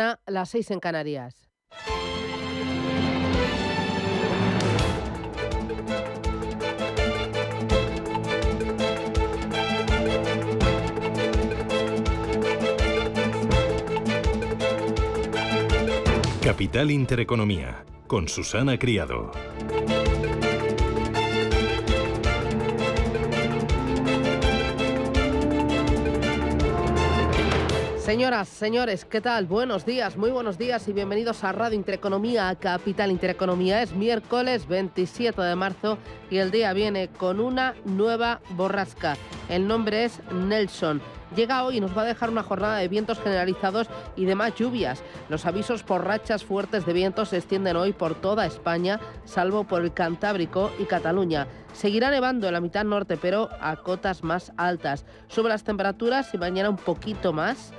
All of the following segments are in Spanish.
A las 6 en Canarias. Capital Intereconomía, con Susana Criado. Señoras, señores, ¿qué tal? Buenos días, muy buenos días y bienvenidos a Radio Intereconomía, a Capital Intereconomía. Es miércoles 27 de marzo y el día viene con una nueva borrasca. El nombre es Nelson. Llega hoy y nos va a dejar una jornada de vientos generalizados y de más lluvias. Los avisos por rachas fuertes de viento se extienden hoy por toda España, salvo por el Cantábrico y Cataluña. Seguirá nevando en la mitad norte, pero a cotas más altas. Suben las temperaturas y mañana un poquito más,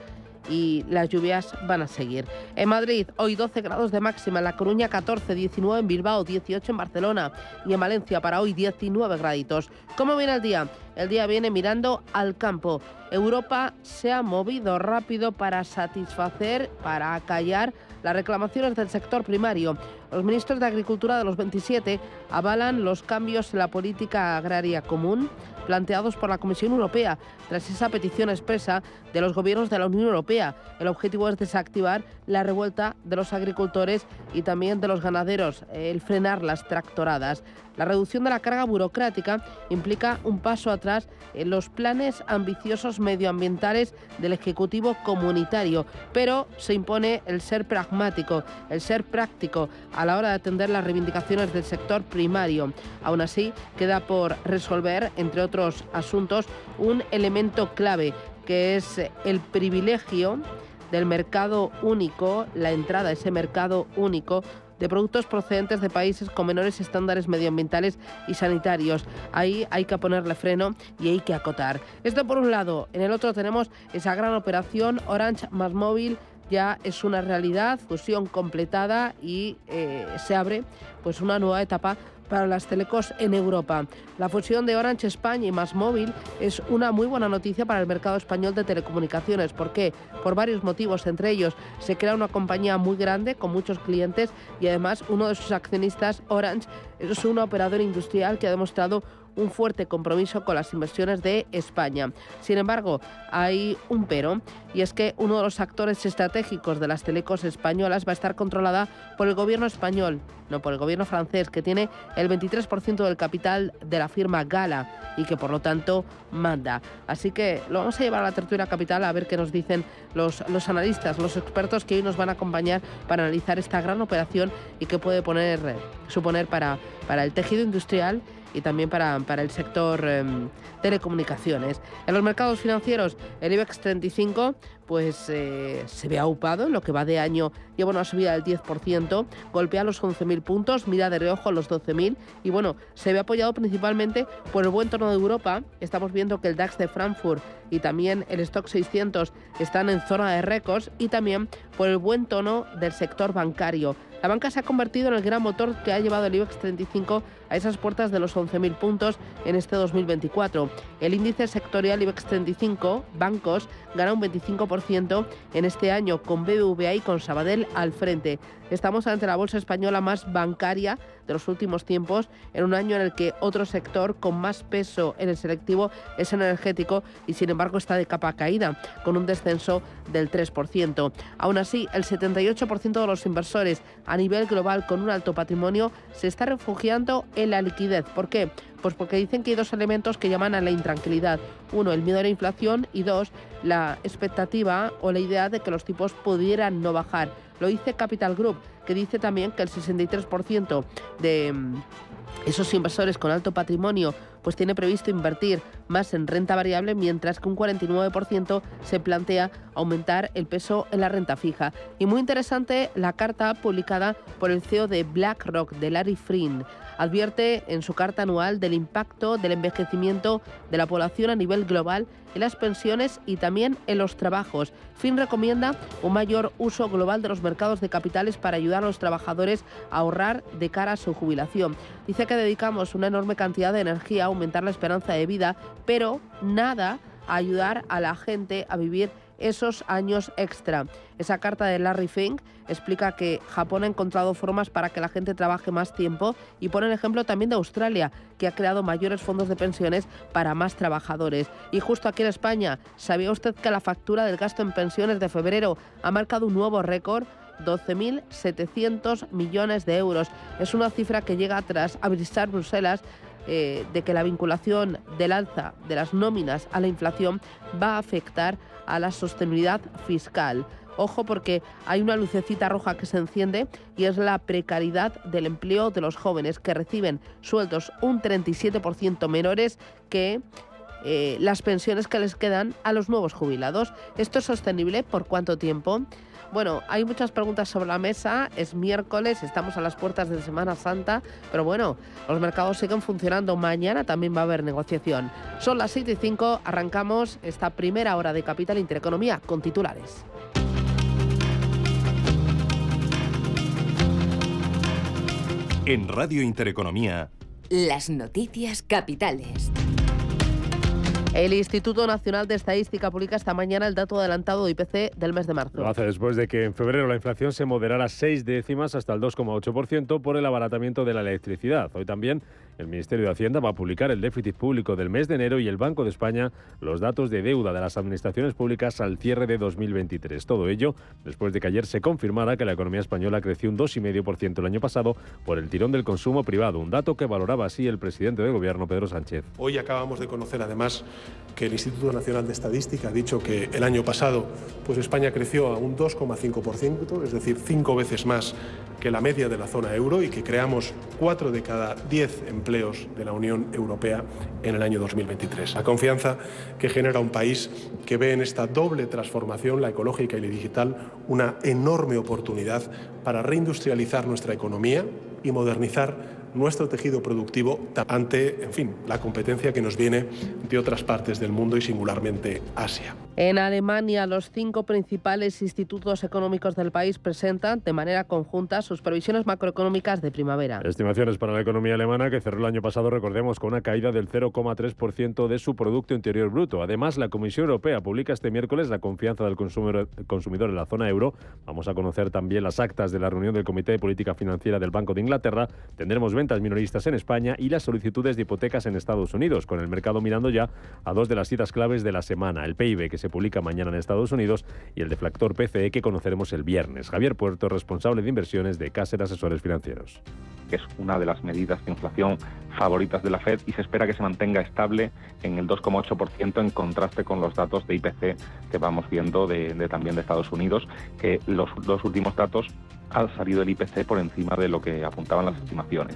y las lluvias van a seguir. En Madrid, hoy 12 grados de máxima, en La Coruña 14, 19 en Bilbao, 18 en Barcelona y en Valencia para hoy 19 graditos. ¿Cómo viene el día? El día viene mirando al campo. Europa se ha movido rápido para satisfacer, para acallar las reclamaciones del sector primario. Los ministros de Agricultura de los 27 avalan los cambios en la política agraria común planteados por la Comisión Europea tras esa petición expresa de los gobiernos de la Unión Europea. El objetivo es desactivar la revuelta de los agricultores y también de los ganaderos, el frenar las tractoradas. La reducción de la carga burocrática implica un paso atrás en los planes ambiciosos medioambientales del Ejecutivo comunitario, pero se impone el ser pragmático, el ser práctico a la hora de atender las reivindicaciones del sector primario. Aún así, queda por resolver, entre otros asuntos, un elemento clave, que es el privilegio del mercado único, la entrada a ese mercado único de productos procedentes de países con menores estándares medioambientales y sanitarios. Ahí hay que ponerle freno y hay que acotar. Esto por un lado. En el otro tenemos esa gran operación Orange más Móvil. Ya es una realidad, fusión completada y se abre pues una nueva etapa para las telecos en Europa. La fusión de Orange España y MásMóvil es una muy buena noticia para el mercado español de telecomunicaciones. ¿Por qué? Por varios motivos. Entre ellos, se crea una compañía muy grande con muchos clientes y además uno de sus accionistas, Orange, es un operador industrial que ha demostrado un fuerte compromiso con las inversiones de España. Sin embargo, hay un pero, y es que uno de los actores estratégicos de las telecos españolas va a estar controlada por el gobierno español, no por el gobierno francés, que tiene el 23% del capital de la firma Gala y que por lo tanto manda. Así que lo vamos a llevar a la tertulia capital a ver qué nos dicen los analistas, los expertos que hoy nos van a acompañar para analizar esta gran operación y qué puede suponer para el tejido industrial y también para el sector telecomunicaciones. En los mercados financieros, el IBEX 35 pues se ve aupado en lo que va de año, lleva una subida del 10%, golpea los 11.000 puntos, mira de reojo los 12.000 y bueno, se ve apoyado principalmente por el buen tono de Europa. Estamos viendo que el DAX de Frankfurt y también el Stock 600 están en zona de récords y también por el buen tono del sector bancario. La banca se ha convertido en el gran motor que ha llevado el IBEX 35 a esas puertas de los 11.000 puntos en este 2024. El índice sectorial IBEX 35, bancos, gana un 25% en este año, con BBVA y con Sabadell al frente. Estamos ante la bolsa española más bancaria de los últimos tiempos, en un año en el que otro sector con más peso en el selectivo es energético y sin embargo está de capa caída, con un descenso del 3%. Aún así, el 78% de los inversores a nivel global con un alto patrimonio se está refugiando en la liquidez. ¿Por qué? Pues porque dicen que hay dos elementos que llaman a la intranquilidad. Uno, el miedo a la inflación y dos, la expectativa o la idea de que los tipos pudieran no bajar. Lo dice Capital Group, que dice también que el 63% de esos inversores con alto patrimonio pues tiene previsto invertir más en renta variable, mientras que un 49% se plantea aumentar el peso en la renta fija. Y muy interesante la carta publicada por el CEO de BlackRock, de Larry Fink. Advierte en su carta anual del impacto del envejecimiento de la población a nivel global en las pensiones y también en los trabajos. Fink recomienda un mayor uso global de los mercados de capitales para ayudar a los trabajadores a ahorrar de cara a su jubilación. Dice que dedicamos una enorme cantidad de energía a aumentar la esperanza de vida, pero nada a ayudar a la gente a vivir esos años extra. Esa carta de Larry Fink explica que Japón ha encontrado formas para que la gente trabaje más tiempo y pone el ejemplo también de Australia, que ha creado mayores fondos de pensiones para más trabajadores. Y justo aquí en España, ¿sabía usted que la factura del gasto en pensiones de febrero ha marcado un nuevo récord? 12.700 millones de euros. Es una cifra que llega tras avisar Bruselas de que la vinculación del alza de las nóminas a la inflación va a afectar a la sostenibilidad fiscal. Ojo, porque hay una lucecita roja que se enciende y es la precariedad del empleo de los jóvenes, que reciben sueldos un 37% menores que las pensiones que les quedan a los nuevos jubilados. ¿Esto es sostenible? ¿Por cuánto tiempo? Bueno, hay muchas preguntas sobre la mesa, es miércoles, estamos a las puertas de Semana Santa, pero bueno, los mercados siguen funcionando, mañana también va a haber negociación. Son las 7:05, arrancamos esta primera hora de Capital Intereconomía con titulares. En Radio Intereconomía, las noticias capitales. El Instituto Nacional de Estadística publica esta mañana el dato adelantado de IPC del mes de marzo. Lo hace después de que en febrero la inflación se moderara 6 décimas hasta el 2,8% por el abaratamiento de la electricidad. Hoy también el Ministerio de Hacienda va a publicar el déficit público del mes de enero y el Banco de España los datos de deuda de las administraciones públicas al cierre de 2023. Todo ello después de que ayer se confirmara que la economía española creció un 2,5% el año pasado por el tirón del consumo privado, un dato que valoraba así el presidente del Gobierno, Pedro Sánchez. Hoy acabamos de conocer además que el Instituto Nacional de Estadística ha dicho que el año pasado España creció a un 2,5%, es decir, 5 veces más que la media de la zona euro, y que creamos 4 de cada 10 empleos de la Unión Europea en el año 2023. La confianza que genera un país que ve en esta doble transformación, la ecológica y la digital, una enorme oportunidad para reindustrializar nuestra economía y modernizar nuestro tejido productivo ante, la competencia que nos viene de otras partes del mundo y singularmente Asia. En Alemania, los 5 principales institutos económicos del país presentan de manera conjunta sus previsiones macroeconómicas de primavera. Estimaciones para la economía alemana, que cerró el año pasado, recordemos, con una caída del 0,3% de su Producto Interior Bruto. Además, la Comisión Europea publica este miércoles la confianza del consumidor en la zona euro. Vamos a conocer también las actas de la reunión del Comité de Política Financiera del Banco de Inglaterra. Tendremos ventas minoristas en España y las solicitudes de hipotecas en Estados Unidos, con el mercado mirando ya a 2 de las citas claves de la semana: el PIB, que se publica mañana en Estados Unidos, y el deflactor PCE, que conoceremos el viernes. Javier Puerto, responsable de inversiones de Caser Asesores Financieros. Que es una de las medidas de inflación favoritas de la FED, y se espera que se mantenga estable en el 2,8%, en contraste con los datos de IPC que vamos viendo también de Estados Unidos, que los últimos datos ha salido el IPC por encima de lo que apuntaban las estimaciones.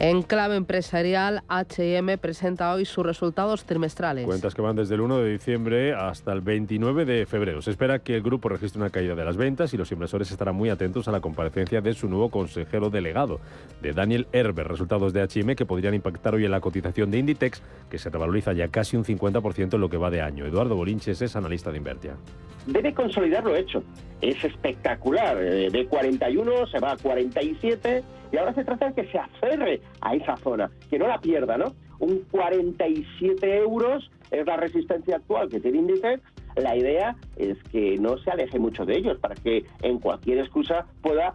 En clave empresarial, H&M presenta hoy sus resultados trimestrales. Cuentas que van desde el 1 de diciembre hasta el 29 de febrero. Se espera que el grupo registre una caída de las ventas y los inversores estarán muy atentos a la comparecencia de su nuevo consejero delegado, de Daniel Erber. Resultados de H&M que podrían impactar hoy en la cotización de Inditex, que se revaloriza ya casi un 50% en lo que va de año. Eduardo Bolinches es analista de Invertia. Debe consolidar lo hecho. Es espectacular. De 41 se va a 47 y ahora se trata de que se aferre a esa zona, que no la pierda, ¿no? Un 47 euros es la resistencia actual que tiene Inditex. La idea es que no se aleje mucho de ellos para que en cualquier excusa pueda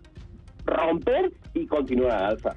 romper y continuar al alza.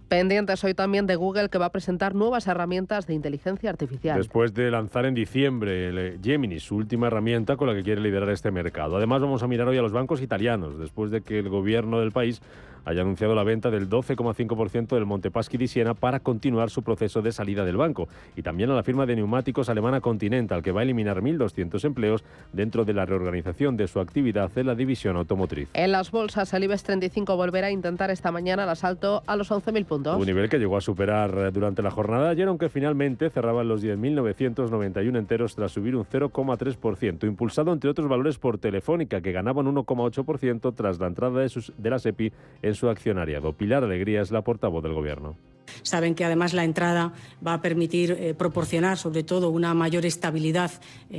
Pendientes hoy también de Google, que va a presentar nuevas herramientas de inteligencia artificial. Después de lanzar en diciembre el Gemini, su última herramienta con la que quiere liderar este mercado. Además, vamos a mirar hoy a los bancos italianos, después de que el gobierno del país haya anunciado la venta del 12,5% del Montepaschi di Siena para continuar su proceso de salida del banco. Y también a la firma de neumáticos alemana Continental, que va a eliminar 1.200 empleos dentro de la reorganización de su actividad en la división automotriz. En las bolsas, el IBEX 35 volverá a intentar esta mañana el asalto a los 11.000 puntos. Un nivel que llegó a superar durante la jornada de ayer, aunque finalmente cerraban los 10.991 enteros tras subir un 0,3%, impulsado entre otros valores por Telefónica, que ganaban 1,8% tras la entrada de la SEPI en su accionariado. Pilar Alegría es la portavoz del Gobierno. Saben que además la entrada va a permitir proporcionar sobre todo una mayor estabilidad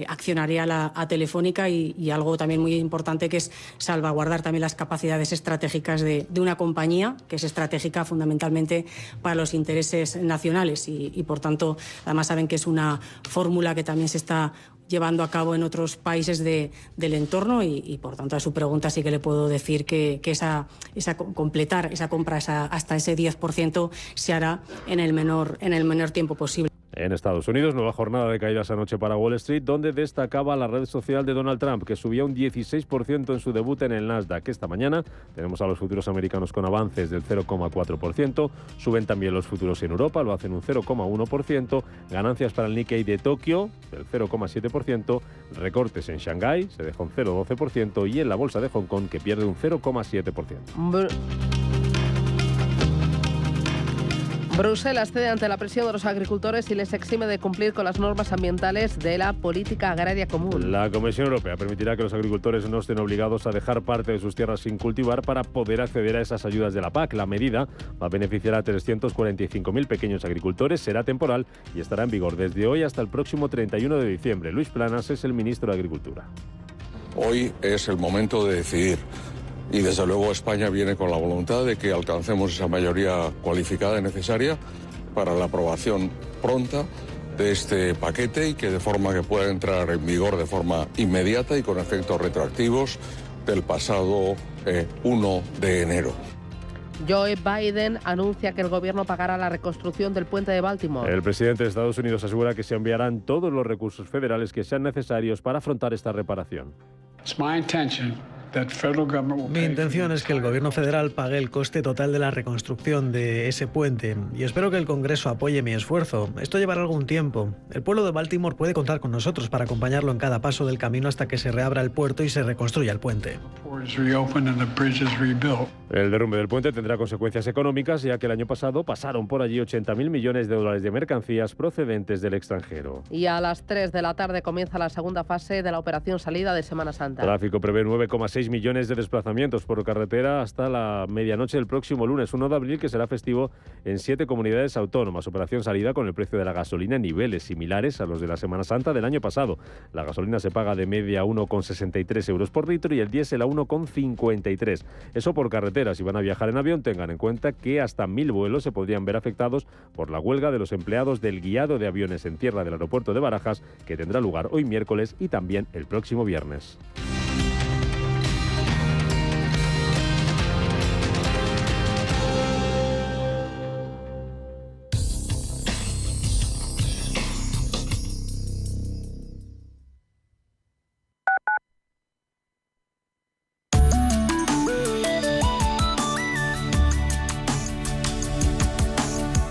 accionarial a Telefónica y algo también muy importante, que es salvaguardar también las capacidades estratégicas de una compañía que es estratégica fundamentalmente para los intereses nacionales y por tanto además saben que es una fórmula que también se está llevando a cabo en otros países del entorno y por tanto a su pregunta sí que le puedo decir que completar esa compra hasta ese 10% se hará en el menor tiempo posible. En Estados Unidos, nueva jornada de caídas anoche para Wall Street, donde destacaba la red social de Donald Trump, que subía un 16% en su debut en el Nasdaq. Esta mañana tenemos a los futuros americanos con avances del 0,4%, suben también los futuros en Europa, lo hacen un 0,1%, ganancias para el Nikkei de Tokio del 0,7%, recortes en Shanghái, se deja un 0,12%, y en la bolsa de Hong Kong, que pierde un 0,7%. Bruselas cede ante la presión de los agricultores y les exime de cumplir con las normas ambientales de la política agraria común. La Comisión Europea permitirá que los agricultores no estén obligados a dejar parte de sus tierras sin cultivar para poder acceder a esas ayudas de la PAC. La medida va a beneficiar a 345.000 pequeños agricultores, será temporal y estará en vigor desde hoy hasta el próximo 31 de diciembre. Luis Planas es el ministro de Agricultura. Hoy es el momento de decidir. Y desde luego España viene con la voluntad de que alcancemos esa mayoría cualificada y necesaria para la aprobación pronta de este paquete y que de forma que pueda entrar en vigor de forma inmediata y con efectos retroactivos del pasado 1 de enero. Joe Biden anuncia que el gobierno pagará la reconstrucción del puente de Baltimore. El presidente de Estados Unidos asegura que se enviarán todos los recursos federales que sean necesarios para afrontar esta reparación. Mi intención es que el gobierno federal pague el coste total de la reconstrucción de ese puente y espero que el Congreso apoye mi esfuerzo. Esto llevará algún tiempo. El pueblo de Baltimore puede contar con nosotros para acompañarlo en cada paso del camino hasta que se reabra el puerto y se reconstruya el puente. El derrumbe del puente tendrá consecuencias económicas, ya que el año pasado pasaron por allí 80.000 millones de dólares de mercancías procedentes del extranjero. Y a las 3 de la tarde comienza la segunda fase de la operación salida de Semana Santa. Tráfico prevé 9,6 millones de desplazamientos por carretera hasta la medianoche del próximo lunes 1 de abril, que será festivo en 7 comunidades autónomas. Operación salida con el precio de la gasolina en niveles similares a los de la Semana Santa del año pasado. La gasolina se paga de media 1,63 euros por litro y el diésel a 1,53. Eso por carretera. Si van a viajar en avión, tengan en cuenta que hasta 1.000 vuelos se podrían ver afectados por la huelga de los empleados del guiado de aviones en tierra del aeropuerto de Barajas, que tendrá lugar hoy miércoles y también el próximo viernes.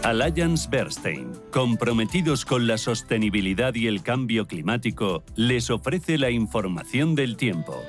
Allianz Bernstein, comprometidos con la sostenibilidad y el cambio climático, les ofrece la información del tiempo.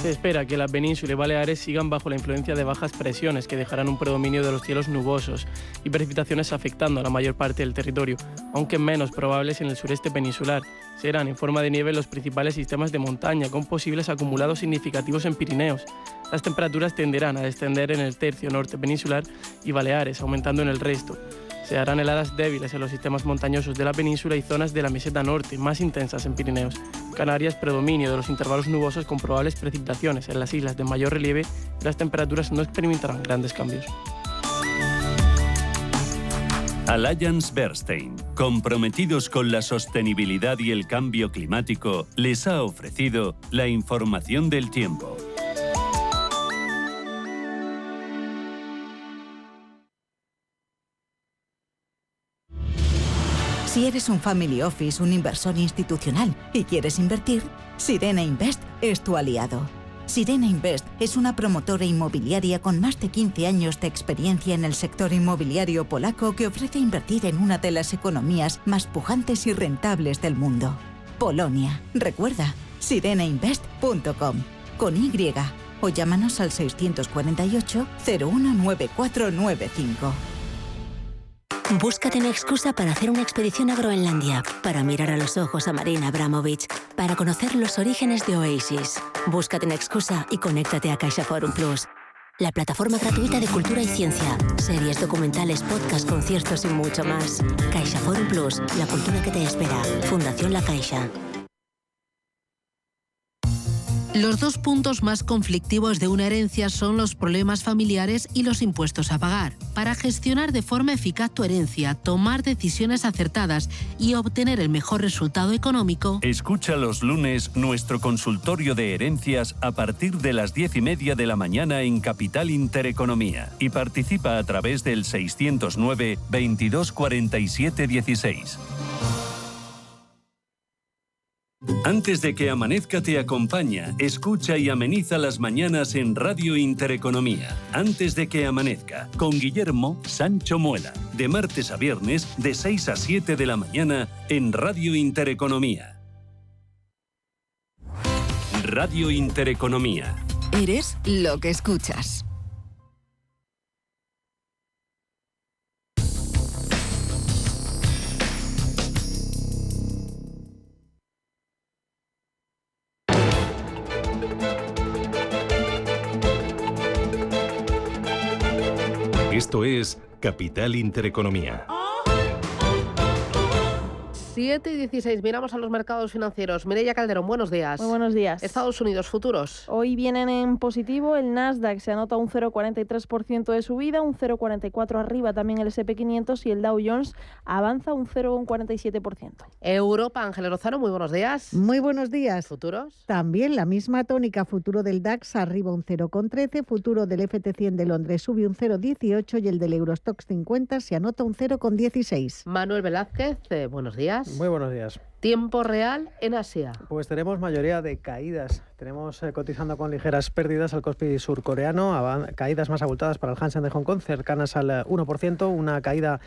Se espera que la península y Baleares sigan bajo la influencia de bajas presiones que dejarán un predominio de los cielos nubosos y precipitaciones afectando a la mayor parte del territorio, aunque menos probables en el sureste peninsular. Serán en forma de nieve los principales sistemas de montaña, con posibles acumulados significativos en Pirineos. Las temperaturas tenderán a descender en el tercio norte peninsular y Baleares, aumentando en el resto. Se harán heladas débiles en los sistemas montañosos de la península y zonas de la meseta norte, más intensas en Pirineos. Canarias, predominio de los intervalos nubosos con probables precipitaciones. En las islas de mayor relieve, las temperaturas no experimentarán grandes cambios. Allianz Bernstein, comprometidos con la sostenibilidad y el cambio climático, les ha ofrecido la información del tiempo. Si eres un family office, un inversor institucional y quieres invertir, Sirena Invest es tu aliado. Sirena Invest es una promotora inmobiliaria con más de 15 años de experiencia en el sector inmobiliario polaco que ofrece invertir en una de las economías más pujantes y rentables del mundo. Polonia. Recuerda, sirenainvest.com con Y o llámanos al 648 019495. Búscate una excusa para hacer una expedición a Groenlandia, para mirar a los ojos a Marina Abramovich, para conocer los orígenes de Oasis. Búscate una excusa y conéctate a CaixaForum Plus, la plataforma gratuita de cultura y ciencia, series, documentales, podcasts, conciertos y mucho más. CaixaForum Plus, la cultura que te espera. Fundación La Caixa. Los dos puntos más conflictivos de una herencia son los problemas familiares y los impuestos a pagar. Para gestionar de forma eficaz tu herencia, tomar decisiones acertadas y obtener el mejor resultado económico, escucha los lunes nuestro consultorio de herencias a partir de las 10:30 de la mañana en Capital Intereconomía y participa a través del 609 22 47 16. Antes de que amanezca te acompaña, escucha y ameniza las mañanas en Radio Intereconomía. Antes de que amanezca, con Guillermo Sancho Muela, de martes a viernes de 6 a 7 de la mañana en Radio Intereconomía. Radio Intereconomía. Eres lo que escuchas. Esto es Capital Intereconomía. 7:16, miramos a los mercados financieros. Mireia Calderón, buenos días. Muy buenos días. Estados Unidos, futuros. Hoy vienen en positivo, el Nasdaq se anota un 0,43% de subida, un 0,44% arriba también el S&P 500 y el Dow Jones avanza un 0,47%. Europa, Ángel Lozano, muy buenos días. Muy buenos días. ¿Futuros? También la misma tónica, futuro del DAX arriba un 0,13%, futuro del FT100 de Londres sube un 0,18% y el del Eurostoxx 50 se anota un 0,16%. Manuel Velázquez, buenos días. Muy buenos días. Tiempo real en Asia. Pues tenemos mayoría de caídas. Tenemos cotizando con ligeras pérdidas al Kospi surcoreano, caídas más abultadas para el Hansen de Hong Kong, cercanas al 1%, una caída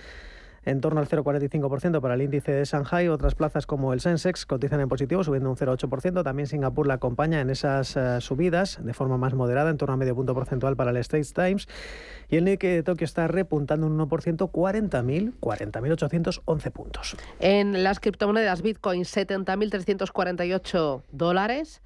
en torno al 0,45% para el índice de Shanghai. Otras plazas como el Sensex cotizan en positivo, subiendo un 0,8%. También Singapur la acompaña en esas subidas de forma más moderada, en torno a medio punto porcentual para el Straits Times. Y el Nikkei de Tokio está repuntando un 1%, 40.811 puntos. En las criptomonedas, Bitcoin, $70.348.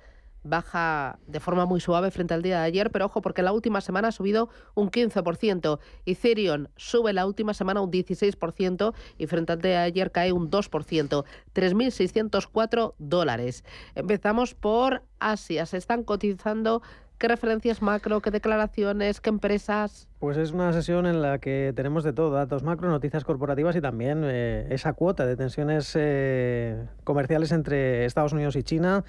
Baja de forma muy suave frente al día de ayer, pero ojo, porque la última semana ha subido un 15%. Ethereum sube la última semana un 16% y frente al día de ayer cae un 2%, $3.604. Empezamos por Asia. Se están cotizando. ¿Qué referencias macro, qué declaraciones, qué empresas? Pues es una sesión en la que tenemos de todo, datos macro, noticias corporativas y también esa cuota de tensiones comerciales entre Estados Unidos y China,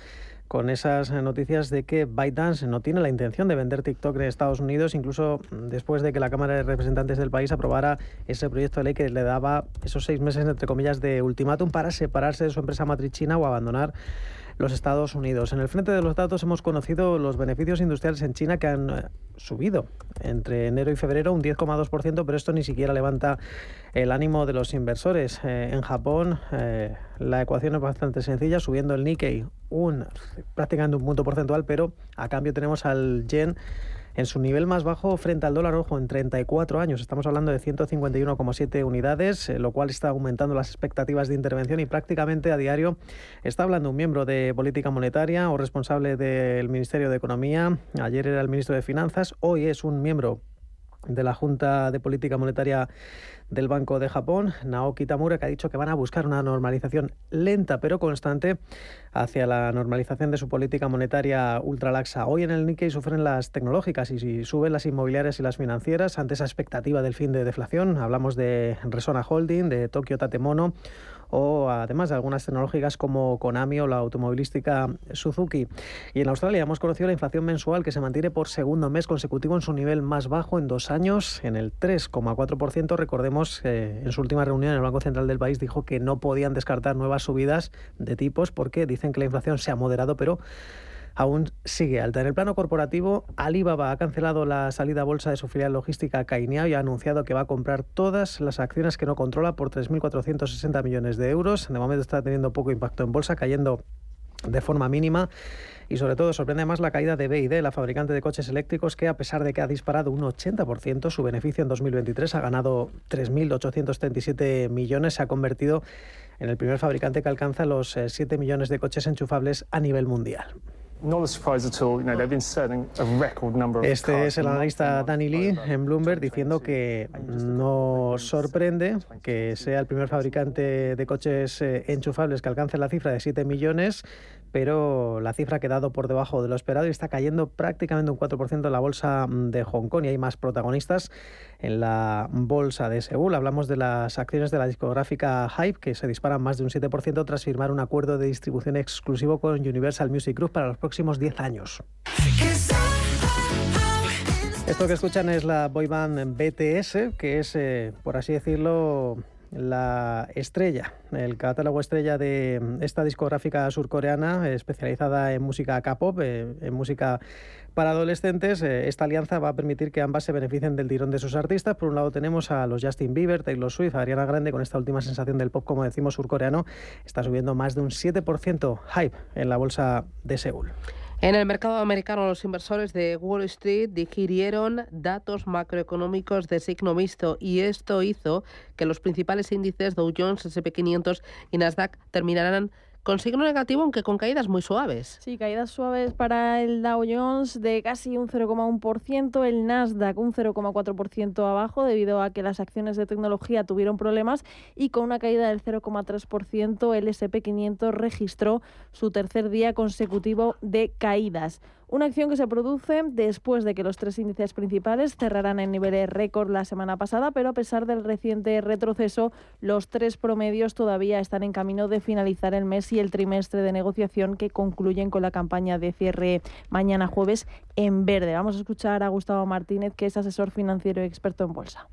con esas noticias de que ByteDance no tiene la intención de vender TikTok en Estados Unidos, incluso después de que la Cámara de Representantes del país aprobara ese proyecto de ley que le daba esos 6 meses, entre comillas, de ultimátum para separarse de su empresa matriz china o abandonar los Estados Unidos. En el frente de los datos hemos conocido los beneficios industriales en China, que han subido entre enero y febrero un 10,2%, pero esto ni siquiera levanta el ánimo de los inversores. En Japón la ecuación es bastante sencilla, subiendo el Nikkei prácticamente un punto porcentual, pero a cambio tenemos al yen en su nivel más bajo frente al dólar, ojo, en 34 años. Estamos hablando de 151,7 unidades, lo cual está aumentando las expectativas de intervención y prácticamente a diario está hablando un miembro de política monetaria o responsable del Ministerio de Economía. Ayer era el ministro de Finanzas, hoy es un miembro de la Junta de Política Monetaria del Banco de Japón, Naoki Tamura, que ha dicho que van a buscar una normalización lenta pero constante hacia la normalización de su política monetaria ultralaxa. Hoy en el Nikkei sufren las tecnológicas y suben las inmobiliarias y las financieras ante esa expectativa del fin de deflación. Hablamos de Resona Holding, de Tokyo Tatemono o además de algunas tecnológicas como Konami o la automovilística Suzuki. Y en Australia hemos conocido la inflación mensual, que se mantiene por segundo mes consecutivo en su nivel más bajo en 2 años, en el 3,4%. Recordemos que en su última reunión el Banco Central del país dijo que no podían descartar nuevas subidas de tipos porque dicen que la inflación se ha moderado, pero aún sigue alta. En el plano corporativo, Alibaba ha cancelado la salida a bolsa de su filial logística Cainiao y ha anunciado que va a comprar todas las acciones que no controla por 3.460 millones de euros. De momento está teniendo poco impacto en bolsa, cayendo de forma mínima. Y sobre todo sorprende más la caída de BYD, la fabricante de coches eléctricos, que a pesar de que ha disparado un 80% su beneficio en 2023, ha ganado 3.837 millones, se ha convertido en el primer fabricante que alcanza los 7 millones de coches enchufables a nivel mundial. Este es el analista Danny Lee en Bloomberg diciendo que no sorprende que sea el primer fabricante de coches enchufables que alcance la cifra de 7 millones, pero la cifra ha quedado por debajo de lo esperado y está cayendo prácticamente un 4% en la bolsa de Hong Kong, y hay más protagonistas en la bolsa de Seúl. Hablamos de las acciones de la discográfica HYBE, que se disparan más de un 7% tras firmar un acuerdo de distribución exclusivo con Universal Music Group para los próximos 10 años. Esto que escuchan es la boyband BTS, que es, por así decirlo, la estrella, el catálogo estrella de esta discográfica surcoreana especializada en música K-pop, en música para adolescentes. Esta alianza va a permitir que ambas se beneficien del tirón de sus artistas. Por un lado tenemos a los Justin Bieber, Taylor Swift, Ariana Grande. Con esta última sensación del pop, como decimos, surcoreano, está subiendo más de un 7% HYBE en la bolsa de Seúl. En el mercado americano, los inversores de Wall Street digirieron datos macroeconómicos de signo mixto, y esto hizo que los principales índices Dow Jones, S&P 500 y Nasdaq terminaran con signo negativo, aunque con caídas muy suaves. Sí, caídas suaves para el Dow Jones de casi un 0,1%, el Nasdaq un 0,4% abajo debido a que las acciones de tecnología tuvieron problemas, y con una caída del 0,3% el S&P 500 registró su tercer día consecutivo de caídas. Una acción que se produce después de que los tres índices principales cerraran en niveles récord la semana pasada, pero a pesar del reciente retroceso, los tres promedios todavía están en camino de finalizar el mes y el trimestre de negociación, que concluyen con la campaña de cierre mañana jueves en verde. Vamos a escuchar a Gustavo Martínez, que es asesor financiero y experto en bolsa.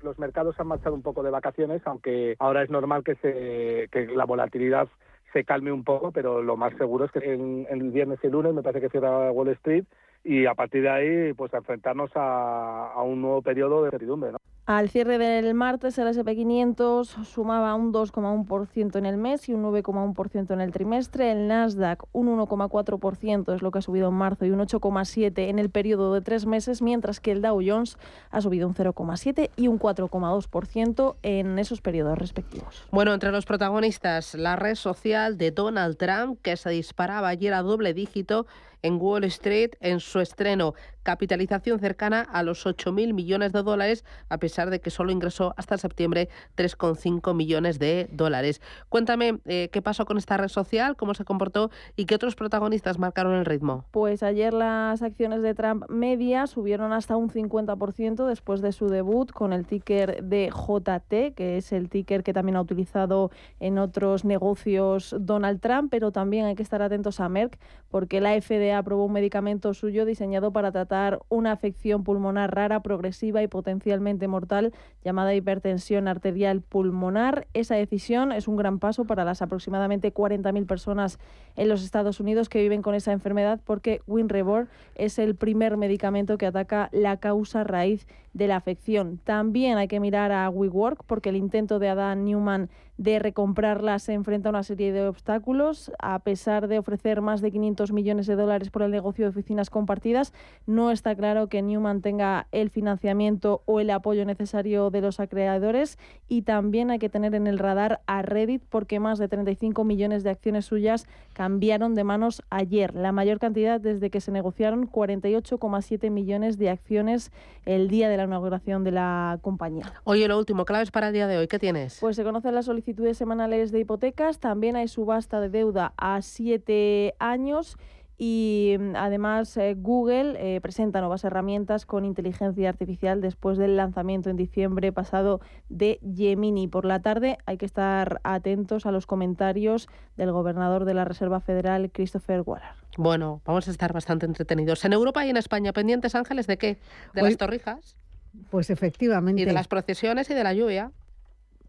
Los mercados han marchado un poco de vacaciones, aunque ahora es normal que la volatilidad se calme un poco, pero lo más seguro es que el viernes y el lunes me parece que cierra Wall Street, y a partir de ahí pues a enfrentarnos a un nuevo periodo de incertidumbre, ¿no? Al cierre del martes, el S&P 500 sumaba un 2,1% en el mes y un 9,1% en el trimestre. El Nasdaq un 1,4% es lo que ha subido en marzo, y un 8,7% en el periodo de 3 meses, mientras que el Dow Jones ha subido un 0,7% y un 4,2% en esos periodos respectivos. Bueno, entre los protagonistas, la red social de Donald Trump, que se disparaba ayer a doble dígito en Wall Street en su estreno. Capitalización cercana a los 8.000 millones de dólares, a pesar de que solo ingresó hasta septiembre 3,5 millones de dólares. Cuéntame qué pasó con esta red social, cómo se comportó y qué otros protagonistas marcaron el ritmo. Pues ayer las acciones de Trump Media subieron hasta un 50% después de su debut con el ticker de JT, que es el ticker que también ha utilizado en otros negocios Donald Trump, pero también hay que estar atentos a Merck, porque la FDA aprobó un medicamento suyo diseñado para tratar una afección pulmonar rara, progresiva y potencialmente mortal, llamada hipertensión arterial pulmonar. Esa decisión es un gran paso para las aproximadamente 40.000 personas en los Estados Unidos que viven con esa enfermedad, porque Winrevair es el primer medicamento que ataca la causa raíz de la afección. También hay que mirar a WeWork, porque el intento de Adam Neumann de recomprarla se enfrenta a una serie de obstáculos. A pesar de ofrecer más de 500 millones de dólares por el negocio de oficinas compartidas, no está claro que Neumann tenga el financiamiento o el apoyo necesario de los acreedores. Y también hay que tener en el radar a Reddit, porque más de 35 millones de acciones suyas cambiaron de manos ayer, la mayor cantidad desde que se negociaron 48,7 millones de acciones el día de la inauguración de la compañía. Oye, lo último, claves para el día de hoy, ¿qué tienes? Pues se conocen las solicitudes semanales de hipotecas, también hay subasta de deuda a 7 años. Y además Google presenta nuevas herramientas con inteligencia artificial después del lanzamiento en diciembre pasado de Gemini. Por la tarde hay que estar atentos a los comentarios del gobernador de la Reserva Federal, Christopher Waller. Bueno, vamos a estar bastante entretenidos. En Europa y en España, ¿pendientes, Ángeles, de qué? ¿De las torrijas? Pues efectivamente. Y de las procesiones y de la lluvia.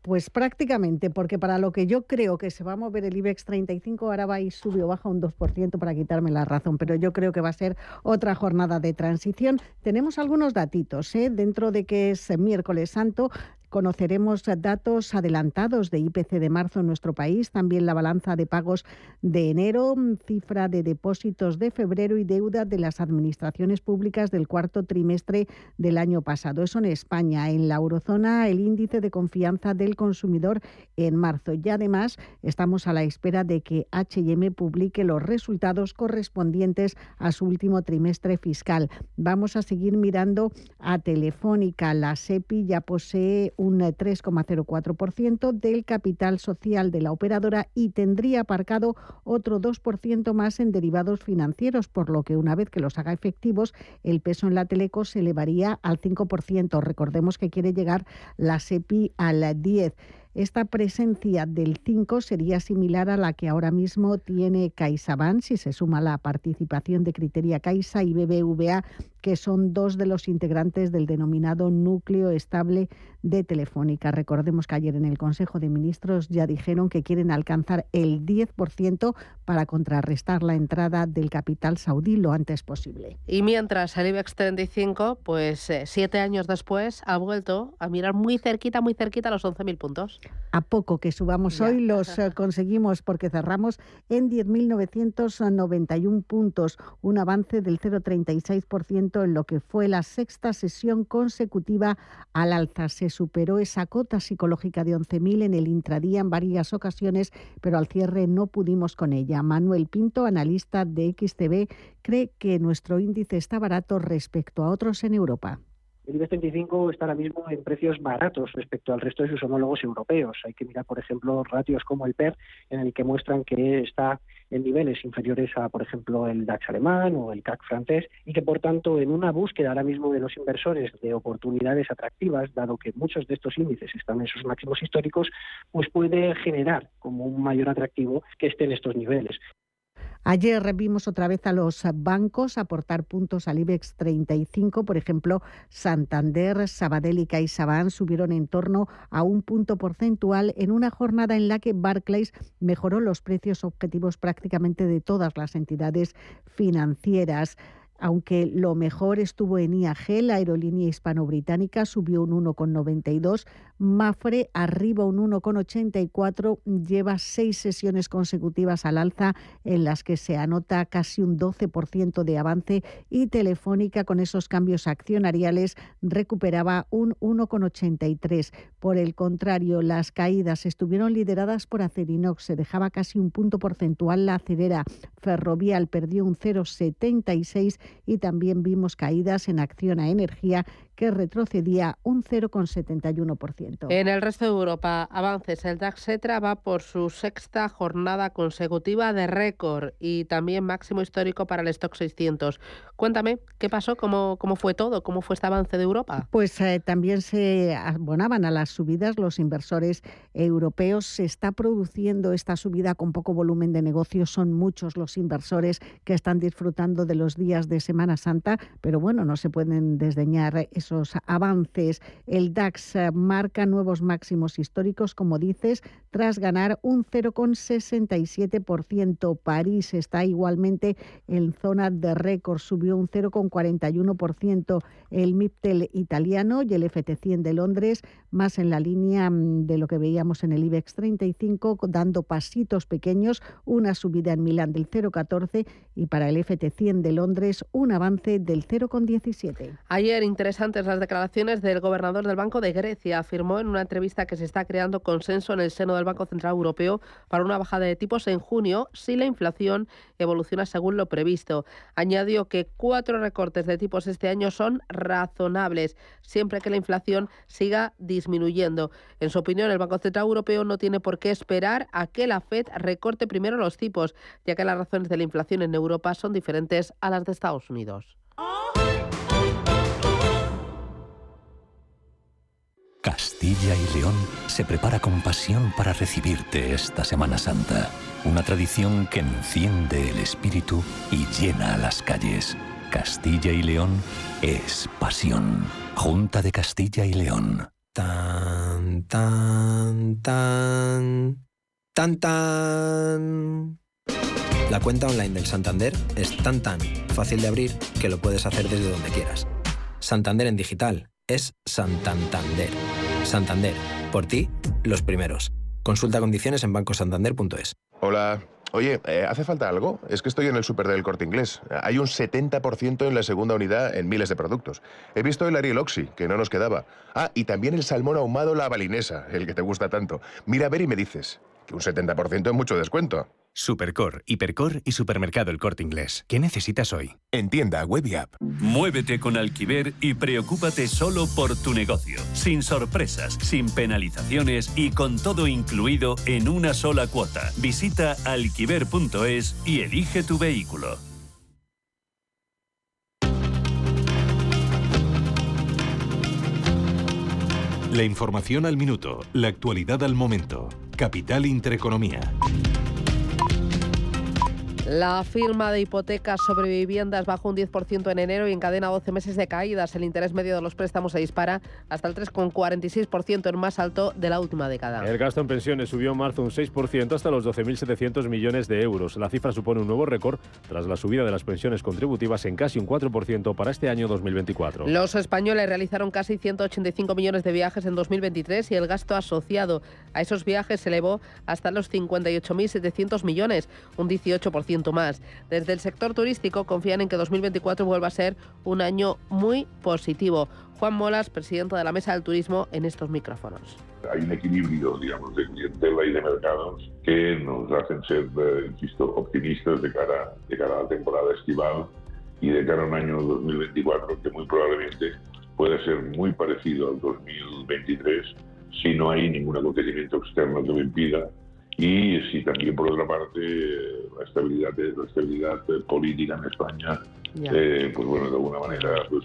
Pues prácticamente, porque para lo que yo creo que se va a mover el IBEX 35, ahora va y sube o baja un 2% para quitarme la razón, pero yo creo que va a ser otra jornada de transición. Tenemos algunos datitos, dentro de que es miércoles santo. Conoceremos datos adelantados de IPC de marzo en nuestro país, también la balanza de pagos de enero, cifra de depósitos de febrero y deuda de las administraciones públicas del cuarto trimestre del año pasado. Eso en España. En la eurozona, el índice de confianza del consumidor en marzo. Y además estamos a la espera de que H&M publique los resultados correspondientes a su último trimestre fiscal. Vamos a seguir mirando a Telefónica. La SEPI ya posee un 3,04% del capital social de la operadora y tendría aparcado otro 2% más en derivados financieros, por lo que una vez que los haga efectivos, el peso en la Teleco se elevaría al 5%. Recordemos que quiere llegar la SEPI al 10%. Esta presencia del 5 sería similar a la que ahora mismo tiene CaixaBank si se suma la participación de Criteria Caixa y BBVA, que son dos de los integrantes del denominado núcleo estable de Telefónica. Recordemos que ayer en el Consejo de Ministros ya dijeron que quieren alcanzar el 10% para contrarrestar la entrada del capital saudí lo antes posible. Y mientras el IBEX 35, pues 7 años después, ha vuelto a mirar muy cerquita los 11.000 puntos. A poco que subamos hoy los conseguimos porque cerramos en 10.991 puntos, un avance del 0,36% en lo que fue la sexta sesión consecutiva al alza. Se superó esa cota psicológica de 11.000 en el intradía en varias ocasiones, pero al cierre no pudimos con ella. Manuel Pinto, analista de XTB, cree que nuestro índice está barato respecto a otros en Europa. El IBEX 35 está ahora mismo en precios baratos respecto al resto de sus homólogos europeos. Hay que mirar, por ejemplo, ratios como el PER, en el que muestran que está en niveles inferiores a, por ejemplo, el DAX alemán o el CAC francés, y que, por tanto, en una búsqueda ahora mismo de los inversores de oportunidades atractivas, dado que muchos de estos índices están en sus máximos históricos, pues puede generar como un mayor atractivo que esté en estos niveles. Ayer vimos otra vez a los bancos aportar puntos al IBEX 35. Por ejemplo, Santander, Sabadell y CaixaBank subieron en torno a un punto porcentual en una jornada en la que Barclays mejoró los precios objetivos prácticamente de todas las entidades financieras. Aunque lo mejor estuvo en IAG, la aerolínea hispano-británica subió un 1,92, Mafre arriba un 1,84, lleva 6 sesiones consecutivas al alza en las que se anota casi un 12% de avance, y Telefónica, con esos cambios accionariales, recuperaba un 1,83. Por el contrario, las caídas estuvieron lideradas por Acerinox, se dejaba casi un punto porcentual la acerera. Ferrovial perdió un 0,76 y también vimos caídas en Acciona Energía, que retrocedía un 0,71%. En el resto de Europa, avances. El DAX Xetra va por su sexta jornada consecutiva de récord y también máximo histórico para el Stock 600. Cuéntame, ¿qué pasó? ¿Cómo fue todo? ¿Cómo fue este avance de Europa? Pues también se abonaban a las subidas los inversores europeos. Se está produciendo esta subida con poco volumen de negocio. Son muchos los inversores que están disfrutando de los días de Semana Santa, pero bueno, no se pueden desdeñar esos avances. El DAX marca nuevos máximos históricos, como dices, tras ganar un 0,67%. París está igualmente en zona de récord, subió un 0,41%. El MIPTEL italiano y el FT100 de Londres, más en la línea de lo que veíamos en el IBEX 35, dando pasitos pequeños, una subida en Milán del 0,14 y para el FT100 de Londres un avance del 0,17. Ayer, interesantes las declaraciones del gobernador del Banco de Grecia. Afirmó en una entrevista que se está creando consenso en el seno del Banco Central Europeo para una bajada de tipos en junio si la inflación evoluciona según lo previsto. Añadió que 4 recortes de tipos este año son razonables, siempre que la inflación siga disminuyendo. En su opinión, el Banco Central Europeo no tiene por qué esperar a que la FED recorte primero los tipos, ya que las razones de la inflación en Europa son diferentes a las de Estados Unidos. Castilla y León se prepara con pasión para recibirte esta Semana Santa. Una tradición que enciende el espíritu y llena las calles. Castilla y León es pasión. Junta de Castilla y León. Tan, tan, tan, tan, tan. La cuenta online del Santander es tan fácil de abrir que lo puedes hacer desde donde quieras. Santander en digital es Santander. Santander, por ti, los primeros. Consulta condiciones en bancosantander.es. Hola. Oye, ¿hace falta algo? Es que estoy en el súper del Corte Inglés. Hay un 70% en la segunda unidad en miles de productos. He visto el Ariel Oxy, que no nos quedaba. Ah, y también el salmón ahumado La Balinesa, el que te gusta tanto. Mira a ver y me dices que un 70% es mucho descuento. Supercor, Hipercor y Supermercado El Corte Inglés. ¿Qué necesitas hoy? En tienda, web y app. Muévete con Alquiver y preocúpate solo por tu negocio. Sin sorpresas, sin penalizaciones y con todo incluido en una sola cuota. Visita alquiver.es y elige tu vehículo. La información al minuto, la actualidad al momento. Capital Intereconomía. La firma de hipotecas sobre viviendas bajó un 10% en enero y encadena 12 meses de caídas. El interés medio de los préstamos se dispara hasta el 3,46%, el más alto de la última década. El gasto en pensiones subió en marzo un 6% hasta los 12.700 millones de euros. La cifra supone un nuevo récord tras la subida de las pensiones contributivas en casi un 4% para este año 2024. Los españoles realizaron casi 185 millones de viajes en 2023 y el gasto asociado a esos viajes se elevó hasta los 58.700 millones, un 18% más. Desde el sector turístico confían en que 2024 vuelva a ser un año muy positivo. Juan Molas, presidente de la Mesa del Turismo, en estos micrófonos. Hay un equilibrio, digamos, de clientela y de mercados que nos hacen ser, insisto, optimistas de cara a la temporada estival y de cara a un año 2024 que muy probablemente puede ser muy parecido al 2023 si no hay ningún acontecimiento externo que lo impida. Y si también, por otra parte, la estabilidad política en España, pues bueno, de alguna manera pues,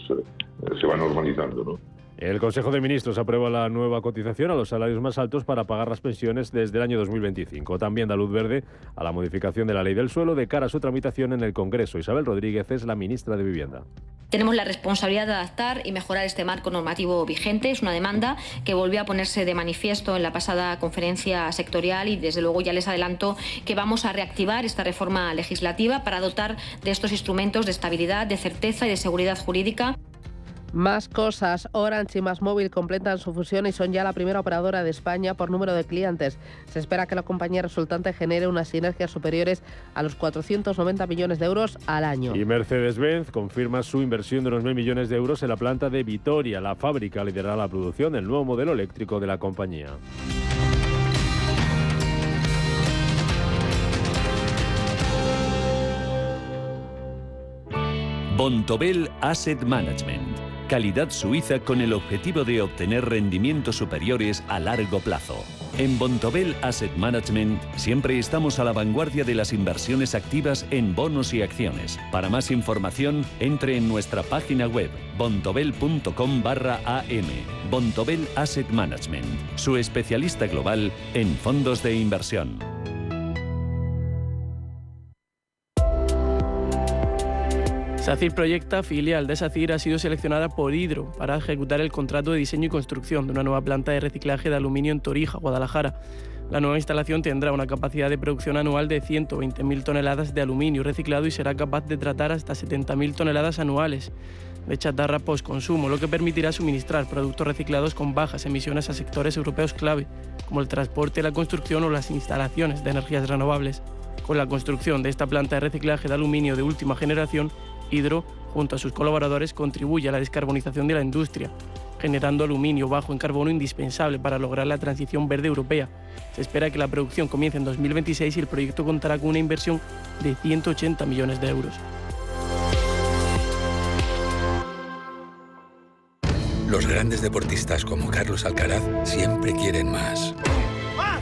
se va normalizando, ¿no? El Consejo de Ministros aprueba la nueva cotización a los salarios más altos para pagar las pensiones desde el año 2025. También da luz verde a la modificación de la ley del suelo de cara a su tramitación en el Congreso. Isabel Rodríguez es la ministra de Vivienda. Tenemos la responsabilidad de adaptar y mejorar este marco normativo vigente. Es una demanda que volvió a ponerse de manifiesto en la pasada conferencia sectorial y desde luego ya les adelanto que vamos a reactivar esta reforma legislativa para dotar de estos instrumentos de estabilidad, de certeza y de seguridad jurídica. Más cosas. Orange y MásMóvil completan su fusión y son ya la primera operadora de España por número de clientes. Se espera que la compañía resultante genere unas sinergias superiores a los 490 millones de euros al año. Y Mercedes-Benz confirma su inversión de unos 1.000 millones de euros en la planta de Vitoria. La fábrica liderará la producción del nuevo modelo eléctrico de la compañía. Bontobel Asset Management. Calidad suiza con el objetivo de obtener rendimientos superiores a largo plazo. En Bontobel Asset Management siempre estamos a la vanguardia de las inversiones activas en bonos y acciones. Para más información, entre en nuestra página web bontobel.com/am. Bontobel Asset Management, su especialista global en fondos de inversión. SACIR Proyecta, filial de SACIR, ha sido seleccionada por Hydro para ejecutar el contrato de diseño y construcción de una nueva planta de reciclaje de aluminio en Torija, Guadalajara. La nueva instalación tendrá una capacidad de producción anual de 120.000 toneladas de aluminio reciclado y será capaz de tratar hasta 70.000 toneladas anuales de chatarra postconsumo, lo que permitirá suministrar productos reciclados con bajas emisiones a sectores europeos clave, como el transporte, la construcción o las instalaciones de energías renovables. Con la construcción de esta planta de reciclaje de aluminio de última generación, Hydro, junto a sus colaboradores, contribuye a la descarbonización de la industria, generando aluminio bajo en carbono indispensable para lograr la transición verde europea. Se espera que la producción comience en 2026 y el proyecto contará con una inversión de 180 millones de euros. Los grandes deportistas como Carlos Alcaraz siempre quieren más. ¡Más!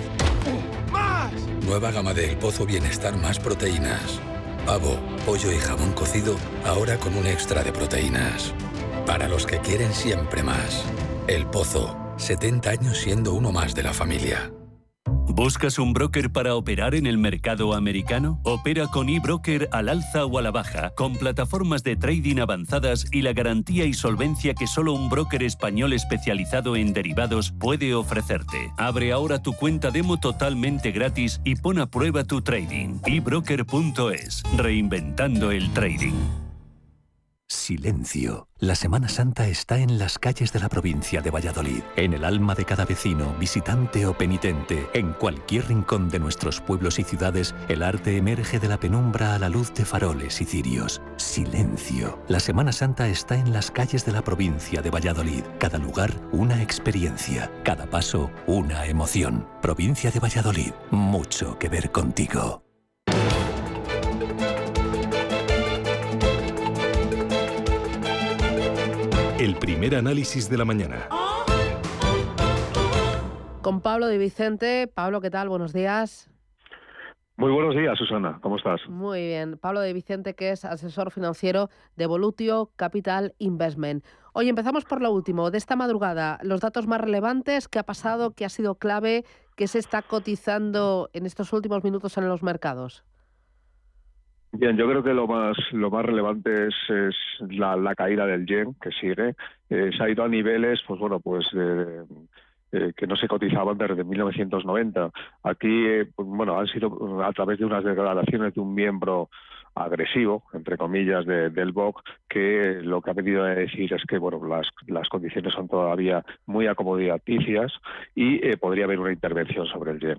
¡Más! Nueva gama de El Pozo Bienestar Más Proteínas. Pavo, pollo y jamón cocido, ahora con un extra de proteínas. Para los que quieren siempre más. El Pozo, 70 años siendo uno más de la familia. ¿Buscas un broker para operar en el mercado americano? Opera con eBroker al alza o a la baja, con plataformas de trading avanzadas y la garantía y solvencia que solo un broker español especializado en derivados puede ofrecerte. Abre ahora tu cuenta demo totalmente gratis y pon a prueba tu trading. eBroker.es, reinventando el trading. Silencio. La Semana Santa está en las calles de la provincia de Valladolid, en el alma de cada vecino, visitante o penitente. En cualquier rincón de nuestros pueblos y ciudades, el arte emerge de la penumbra a la luz de faroles y cirios. Silencio. La Semana Santa está en las calles de la provincia de Valladolid. Cada lugar, una experiencia. Cada paso, una emoción. Provincia de Valladolid. Mucho que ver contigo. el primer análisis de la mañana. Con Pablo de Vicente. Pablo, ¿qué tal? Buenos días. Muy buenos días, Susana. ¿Cómo estás? Muy bien. Pablo de Vicente, que es asesor financiero de Volutio Capital Investment. Hoy empezamos por lo último. De esta madrugada, los datos más relevantes, ¿qué ha pasado, qué ha sido clave, qué se está cotizando en estos últimos minutos en los mercados? Bien, yo creo que lo más relevante es la caída del yen, que sigue. Se ha ido a niveles, que no se cotizaban desde 1990. Aquí, han sido a través de unas declaraciones de un miembro agresivo, entre comillas, del BOC, que lo que ha venido a decir es que las condiciones son todavía muy acomodaticias y podría haber una intervención sobre el yen.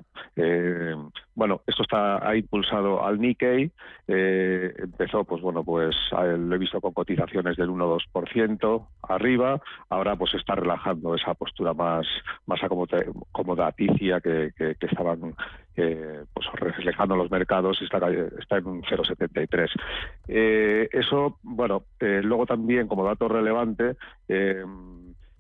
Esto ha impulsado al Nikkei, empezó, lo he visto con cotizaciones del 1-2% arriba, ahora pues está relajando esa postura más acomodaticia que estaban reflejando los mercados, y está en un 0,73. Luego también, como dato relevante,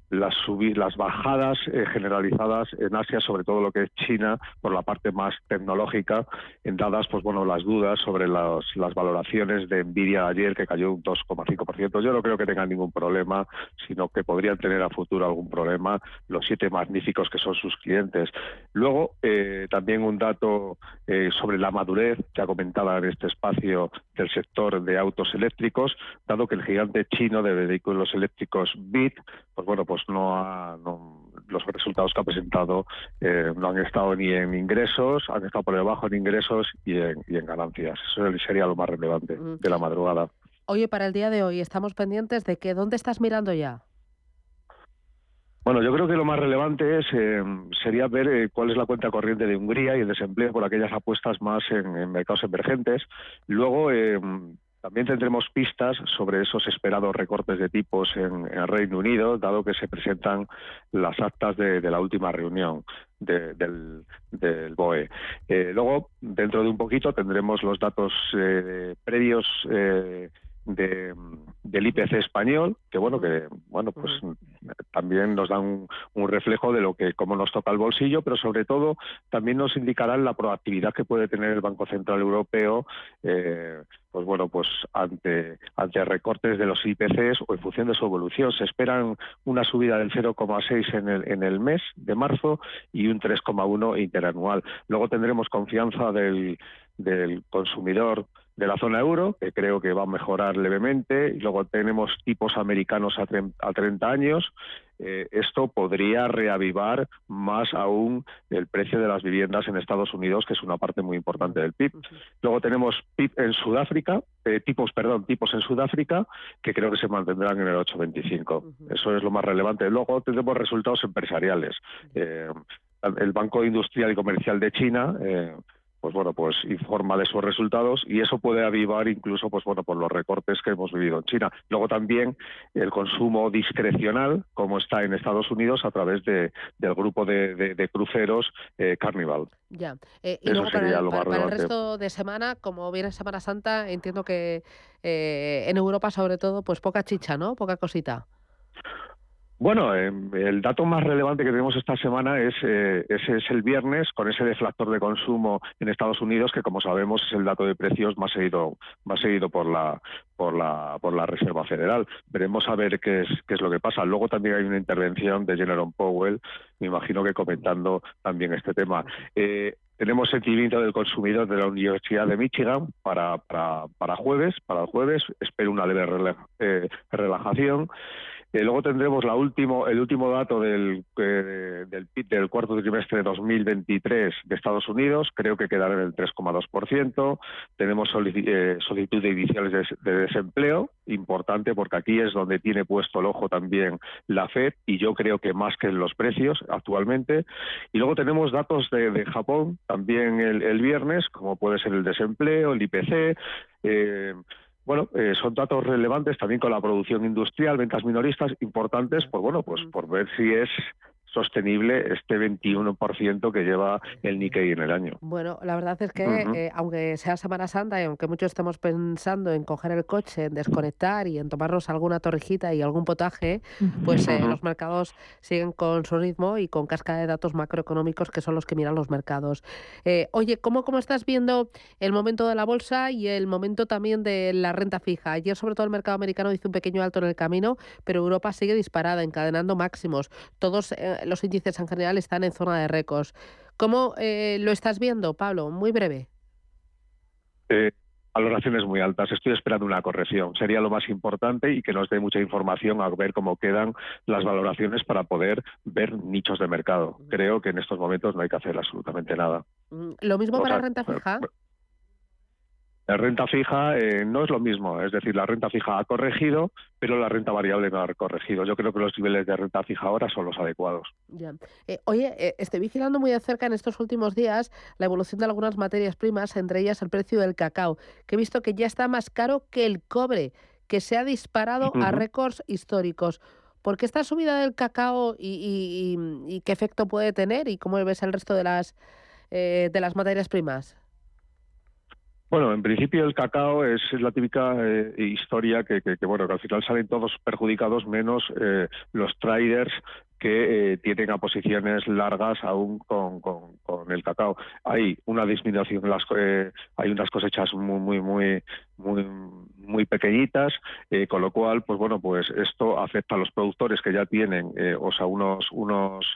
las bajadas generalizadas en Asia, sobre todo lo que es China, por la parte más tecnológica, dadas las dudas sobre las valoraciones de Nvidia ayer, que cayó un 2,5%. Yo no creo que tengan ningún problema, sino que podrían tener a futuro algún problema los 7 magníficos que son sus clientes. Luego, también un dato sobre la madurez, ya comentaba en este espacio, del sector de autos eléctricos, dado que el gigante chino de vehículos eléctricos BYD, los resultados que ha presentado no han estado ni en ingresos, han estado por debajo en ingresos y en ganancias. Eso sería lo más relevante de la madrugada. Oye, para el día de hoy estamos pendientes de que ¿dónde estás mirando ya? Bueno, yo creo que lo más relevante sería ver cuál es la cuenta corriente de Hungría y el desempleo por aquellas apuestas más en mercados emergentes. Luego, también tendremos pistas sobre esos esperados recortes de tipos en Reino Unido, dado que se presentan las actas de la última reunión del BOE. Luego, dentro de un poquito, tendremos los datos previos del IPC español, que también nos dan un reflejo de cómo nos toca el bolsillo, pero sobre todo también nos indicarán la proactividad que puede tener el Banco Central Europeo ante recortes de los IPCs o en función de su evolución. Se esperan una subida del 0,6 en el mes de marzo y un 3,1 interanual. Luego tendremos confianza del consumidor de la zona euro, que creo que va a mejorar levemente, y luego tenemos tipos americanos a 30 años. Esto podría reavivar más aún el precio de las viviendas en Estados Unidos, que es una parte muy importante del PIB. Luego tenemos PIB en Sudáfrica, tipos en Sudáfrica, que creo que se mantendrán en el 8,25. Eso es lo más relevante. Luego tenemos resultados empresariales. El Banco Industrial y Comercial de China informa de sus resultados, y eso puede avivar incluso por los recortes que hemos vivido en China. Luego también el consumo discrecional, como está en Estados Unidos a través del grupo de cruceros Carnival. Ya. Y luego para el resto de semana, como viene Semana Santa, entiendo que en Europa sobre todo, poca chicha, ¿no? Poca cosita. Bueno, el dato más relevante que tenemos esta semana es el viernes, con ese deflactor de consumo en Estados Unidos, que como sabemos es el dato de precios más seguido por la Reserva Federal. Veremos a ver qué es lo que pasa. Luego también hay una intervención de Jerome Powell, me imagino que comentando también este tema. Tenemos sentimiento del consumidor de la Universidad de Michigan para el jueves. Espero una leve relajación. Luego tendremos el último dato del PIB del cuarto trimestre de 2023 de Estados Unidos, creo que quedará en el 3,2%. Tenemos solicitud de iniciales de desempleo, importante porque aquí es donde tiene puesto el ojo también la FED, y yo creo que más que en los precios actualmente. Y luego tenemos datos de Japón también el viernes, como puede ser el desempleo, el IPC. Son datos relevantes también con la producción industrial, ventas minoristas importantes, por ver sostenible este 21% que lleva el Nikkei en el año. Bueno, la verdad es que aunque sea Semana Santa y aunque muchos estemos pensando en coger el coche, en desconectar y en tomarnos alguna torrijita y algún potaje, pues los mercados siguen con su ritmo y con cascada de datos macroeconómicos que son los que miran los mercados. Oye, ¿cómo estás viendo el momento de la bolsa y el momento también de la renta fija? Ayer sobre todo el mercado americano hizo un pequeño alto en el camino, pero Europa sigue disparada, encadenando máximos. Todos los índices en general están en zona de récords. ¿Cómo lo estás viendo, Pablo? Muy breve. Valoraciones muy altas. Estoy esperando una corrección. Sería lo más importante y que nos dé mucha información a ver cómo quedan las valoraciones para poder ver nichos de mercado. Creo que en estos momentos no hay que hacer absolutamente nada. ¿Lo mismo para renta fija? La renta fija no es lo mismo, es decir, la renta fija ha corregido, pero la renta variable no ha corregido. Yo creo que los niveles de renta fija ahora son los adecuados. Ya. Oye, estoy vigilando muy de cerca en estos últimos días la evolución de algunas materias primas, entre ellas el precio del cacao, que he visto que ya está más caro que el cobre, que se ha disparado a récords históricos. ¿Por qué esta subida del cacao y qué efecto puede tener y cómo ves el resto de las materias primas? Bueno, en principio el cacao es la típica historia que al final salen todos perjudicados menos los traders que tienen a posiciones largas aún con el cacao. Hay una disminución, hay unas cosechas muy pequeñitas, con lo cual, pues esto afecta a los productores que ya tienen unos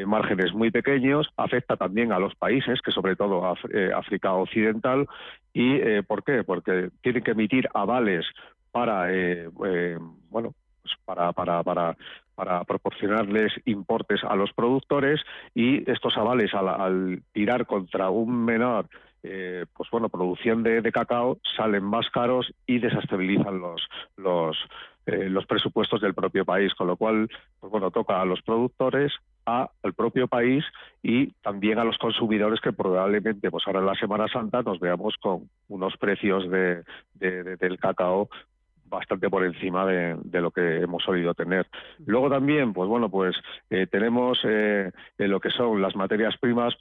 márgenes muy pequeños, afecta también a los países, que sobre todo África Occidental. ¿Y por qué? Porque tienen que emitir avales para para proporcionarles importes a los productores, y estos avales al tirar contra un menor producción de cacao salen más caros y desestabilizan los presupuestos del propio país, con lo cual toca a los productores, al propio país y también a los consumidores, que probablemente ahora en la Semana Santa nos veamos con unos precios del cacao bastante por encima de lo que hemos solido tener. Luego también, tenemos lo que son las materias primas,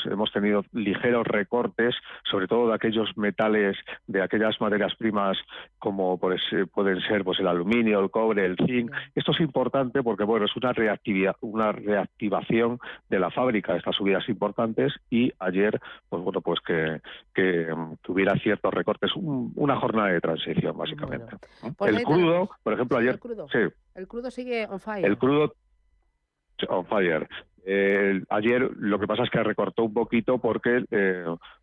hemos tenido ligeros recortes, sobre todo de aquellos metales, de aquellas materias primas como pueden ser el aluminio, el cobre, el zinc. Esto es importante porque es una reactivación de la fábrica, estas subidas importantes, y ayer que hubiera ciertos recortes, una jornada de transición básicamente. Pues el crudo, por ejemplo, ayer... El crudo sigue on fire. El crudo on fire. Ayer lo que pasa es que recortó un poquito porque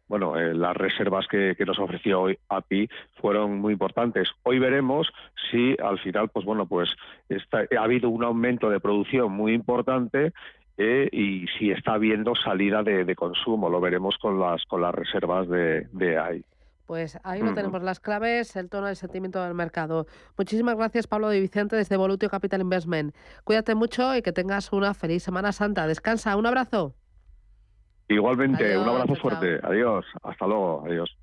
las reservas que nos ofreció hoy API fueron muy importantes. Hoy veremos si al final ha habido un aumento de producción muy importante y si está habiendo salida de consumo. Lo veremos con las reservas de AI. Pues ahí no tenemos las claves, el tono del sentimiento del mercado. Muchísimas gracias, Pablo Di Vicente, desde Volutio Capital Investment. Cuídate mucho y que tengas una feliz Semana Santa. Descansa, un abrazo. Igualmente, adiós, un abrazo chao, fuerte. chao. Adiós, hasta luego, adiós.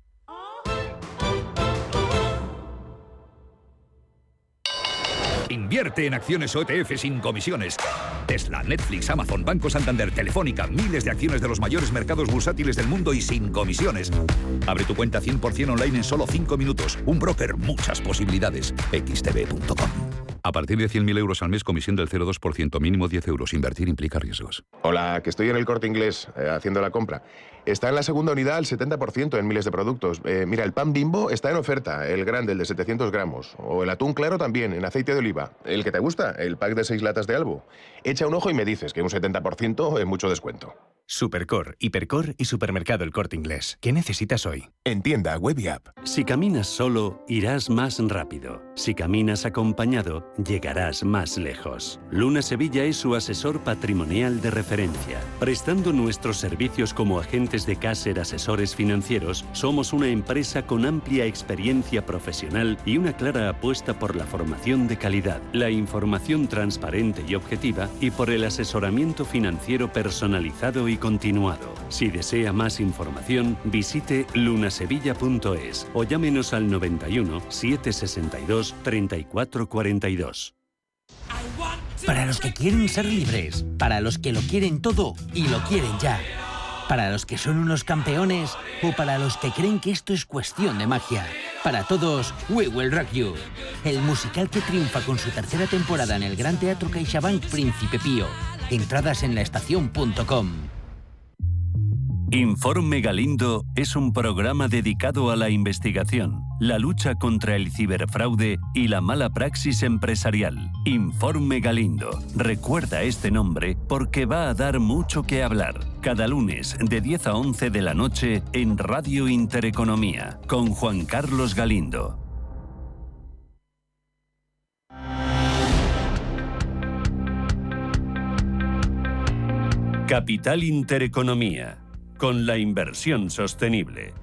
Invierte en acciones OETF sin comisiones. Tesla, Netflix, Amazon, Banco Santander, Telefónica, miles de acciones de los mayores mercados bursátiles del mundo y sin comisiones. Abre tu cuenta 100% online en solo 5 minutos. Un broker, muchas posibilidades. xtb.com. A partir de 100.000 euros al mes, comisión del 0,2%, mínimo 10 euros. Invertir implica riesgos. Hola, que estoy en el Corte Inglés haciendo la compra. Está en la segunda unidad al 70% en miles de productos. Mira, el pan Bimbo está en oferta, el grande, el de 700 gramos. O el atún claro también, en aceite de oliva. El que te gusta, el pack de 6 latas de Albo. Echa un ojo y me dices que un 70% es mucho descuento. Supercor, Hipercor y Supermercado El Corte Inglés. ¿Qué necesitas hoy? En tienda, web y app. Si caminas solo, irás más rápido. Si caminas acompañado, llegarás más lejos. Luna Sevilla es su asesor patrimonial de referencia. Prestando nuestros servicios como agentes de Caser Asesores Financieros, somos una empresa con amplia experiencia profesional y una clara apuesta por la formación de calidad, la información transparente y objetiva y por el asesoramiento financiero personalizado y continuado. Si desea más información, visite lunasevilla.es o llámenos al 91 762 3442. Para los que quieren ser libres, para los que lo quieren todo y lo quieren ya. Para los que son unos campeones o para los que creen que esto es cuestión de magia. Para todos, We Will Rock You. El musical que triunfa con su tercera temporada en el Gran Teatro CaixaBank Príncipe Pío. Entradas en laestacion.com. Informe Galindo es un programa dedicado a la investigación, la lucha contra el ciberfraude y la mala praxis empresarial. Informe Galindo. Recuerda este nombre porque va a dar mucho que hablar. Cada lunes de 10 a 11 de la noche en Radio Intereconomía con Juan Carlos Galindo. Capital Intereconomía. Con la inversión sostenible.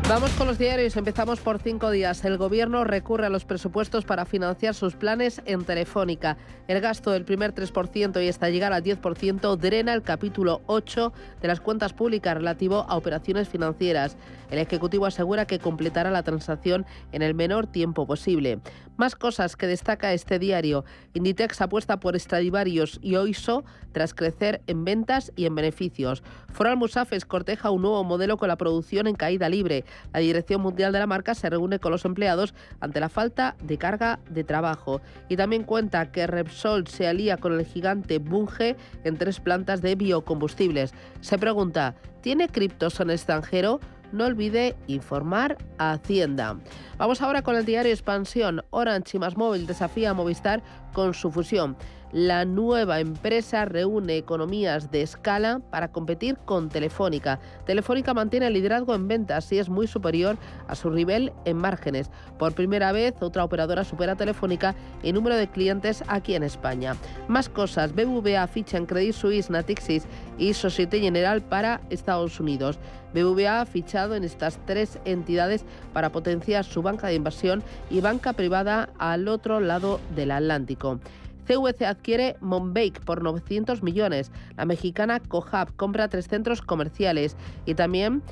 Vamos con los diarios. Empezamos por 5 días. El Gobierno recurre a los presupuestos para financiar sus planes en Telefónica. El gasto del primer 3% y hasta llegar al 10% drena el capítulo 8 de las cuentas públicas relativo a operaciones financieras. El Ejecutivo asegura que completará la transacción en el menor tiempo posible. Más cosas que destaca este diario. Inditex apuesta por Stradivarius y Oiso tras crecer en ventas y en beneficios. Foral Musafes corteja un nuevo modelo con la producción en caída libre. La Dirección Mundial de la marca se reúne con los empleados ante la falta de carga de trabajo. Y también cuenta que Repsol se alía con el gigante Bunge en 3 plantas de biocombustibles. Se pregunta, ¿tiene criptos en extranjero? No olvide informar a Hacienda. Vamos ahora con el diario Expansión. Orange y MásMóvil desafía a Movistar con su fusión. La nueva empresa reúne economías de escala para competir con Telefónica. Telefónica mantiene el liderazgo en ventas y es muy superior a su rival en márgenes. Por primera vez, otra operadora supera a Telefónica en número de clientes aquí en España. Más cosas. BBVA ficha en Credit Suisse, Natixis y Société Générale para Estados Unidos. BBVA ha fichado en estas 3 entidades para potenciar su banca de inversión y banca privada al otro lado del Atlántico. CVC adquiere Monbake por 900 millones. La mexicana Cohab compra 3 centros comerciales. Y también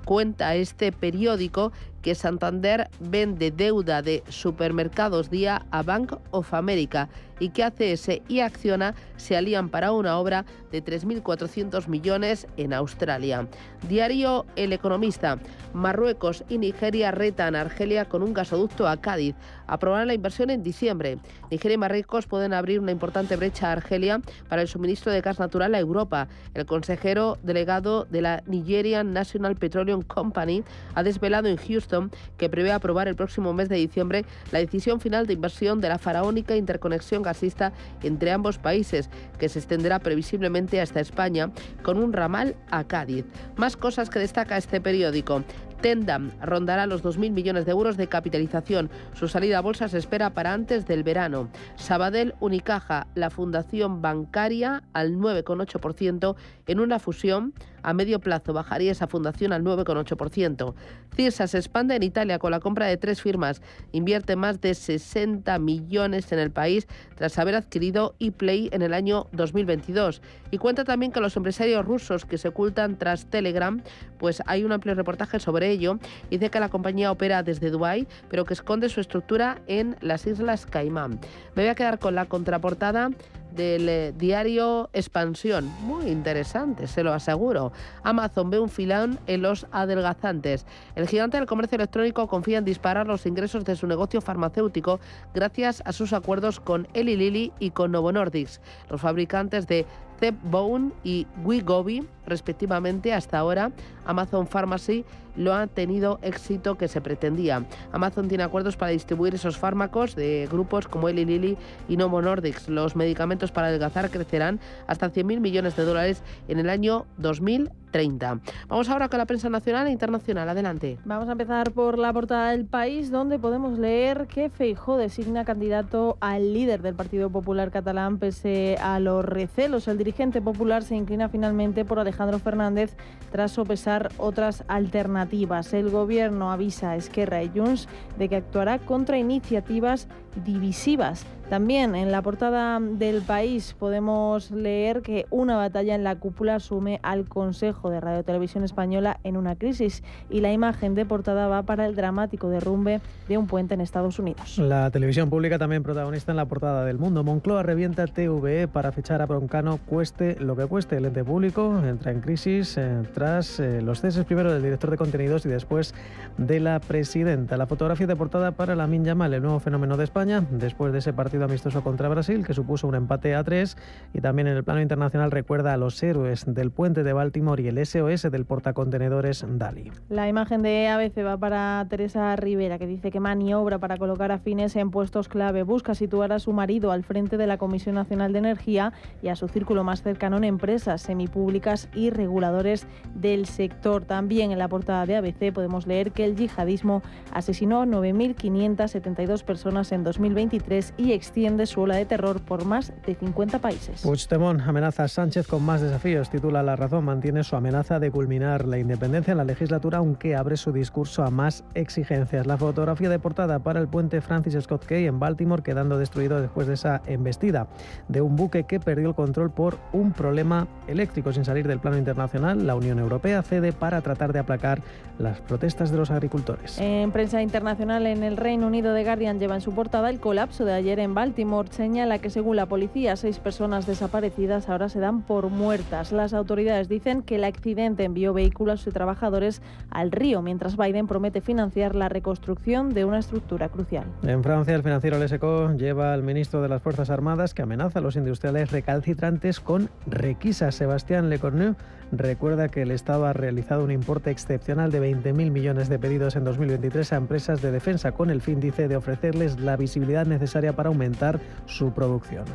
cuenta este periódico que Santander vende deuda de Supermercados Día a Bank of America y que ACS y Acciona se alían para una obra de 3.400 millones en Australia. Diario El Economista. Marruecos y Nigeria retan a Argelia con un gasoducto a Cádiz. Aprobarán la inversión en diciembre. Nigeria y Marruecos pueden abrir una importante brecha a Argelia para el suministro de gas natural a Europa. El consejero delegado de la Nigerian National Petroleum Company ha desvelado en Houston que prevé aprobar el próximo mes de diciembre la decisión final de inversión de la faraónica interconexión gasista entre ambos países, que se extenderá previsiblemente hasta España con un ramal a Cádiz. Más cosas que destaca este periódico. Tendam rondará los 2.000 millones de euros de capitalización. Su salida a bolsa se espera para antes del verano. Sabadell Unicaja, la fundación bancaria, al 9,8% en una fusión. A medio plazo bajaría esa fundación al 9,8%. Cirsa se expande en Italia con la compra de 3 firmas. Invierte más de 60 millones en el país tras haber adquirido ePlay en el año 2022. Y cuenta también que los empresarios rusos que se ocultan tras Telegram, pues hay un amplio reportaje sobre ello. Dice que la compañía opera desde Dubái, pero que esconde su estructura en las Islas Caimán. Me voy a quedar con la contraportada del diario Expansión. Muy interesante, se lo aseguro. Amazon ve un filón en los adelgazantes. El gigante del comercio electrónico confía en disparar los ingresos de su negocio farmacéutico gracias a sus acuerdos con Eli Lilly y con Novo Nordisk, los fabricantes de Zepbound y Wegovy, respectivamente. Hasta ahora, Amazon Pharmacy lo ha tenido éxito que se pretendía. Amazon tiene acuerdos para distribuir esos fármacos de grupos como Eli Lilly y Novo Nordisk. Los medicamentos para adelgazar crecerán hasta 100.000 millones de dólares en el año 2030. Vamos ahora con la prensa nacional e internacional. Adelante. Vamos a empezar por la portada del País, donde podemos leer que Feijóo designa candidato al líder del Partido Popular catalán pese a los recelos. El dirigente popular se inclina finalmente por Alejandro Fernández tras sopesar otras alternativas. alternativas. El Gobierno avisa a Esquerra y Junts de que actuará contra iniciativas divisivas. También en la portada del País podemos leer que una batalla en la cúpula sume al Consejo de Radio Televisión Española en una crisis, y la imagen de portada va para el dramático derrumbe de un puente en Estados Unidos. La televisión pública también protagonista en la portada del Mundo. Moncloa revienta TVE para fichar a Broncano cueste lo que cueste. El ente público entra en crisis tras los ceses primero del director de contenidos y después de la presidenta. La fotografía de portada para Lamine Yamal, el nuevo fenómeno de España, después de ese partido amistoso contra Brasil, que supuso un empate a 3, y también en el plano internacional recuerda a los héroes del puente de Baltimore y el SOS del portacontenedores Dali. La imagen de ABC va para Teresa Rivera, que dice que maniobra para colocar a Fines en puestos clave. Busca situar a su marido al frente de la Comisión Nacional de Energía y a su círculo más cercano en empresas semipúblicas y reguladores del sector. También en la portada de ABC podemos leer que el yihadismo asesinó a 9.572 personas en 2023 y extiende su ola de terror por más de 50 países. Puigdemont amenaza a Sánchez con más desafíos. Titula La Razón. Mantiene su amenaza de culminar la independencia en la legislatura, aunque abre su discurso a más exigencias. La fotografía de portada para el puente Francis Scott Key en Baltimore, quedando destruido después de esa embestida de un buque que perdió el control por un problema eléctrico. Sin salir del plano internacional, la Unión Europea cede para tratar de aplacar las protestas de los agricultores. En prensa internacional, en el Reino Unido, The Guardian lleva en su portada el colapso de ayer en Baltimore. Señala que, según la policía, 6 personas desaparecidas ahora se dan por muertas. Las autoridades dicen que el accidente envió vehículos y trabajadores al río, mientras Biden promete financiar la reconstrucción de una estructura crucial. En Francia, el financiero Les Echos lleva al ministro de las Fuerzas Armadas, que amenaza a los industriales recalcitrantes con requisas. Sebastián Lecornu recuerda que el Estado ha realizado un importe excepcional de 20.000 millones de pedidos en 2023 a empresas de defensa, con el fin, dice, de ofrecerles la visibilidad necesaria para aumentar su producción.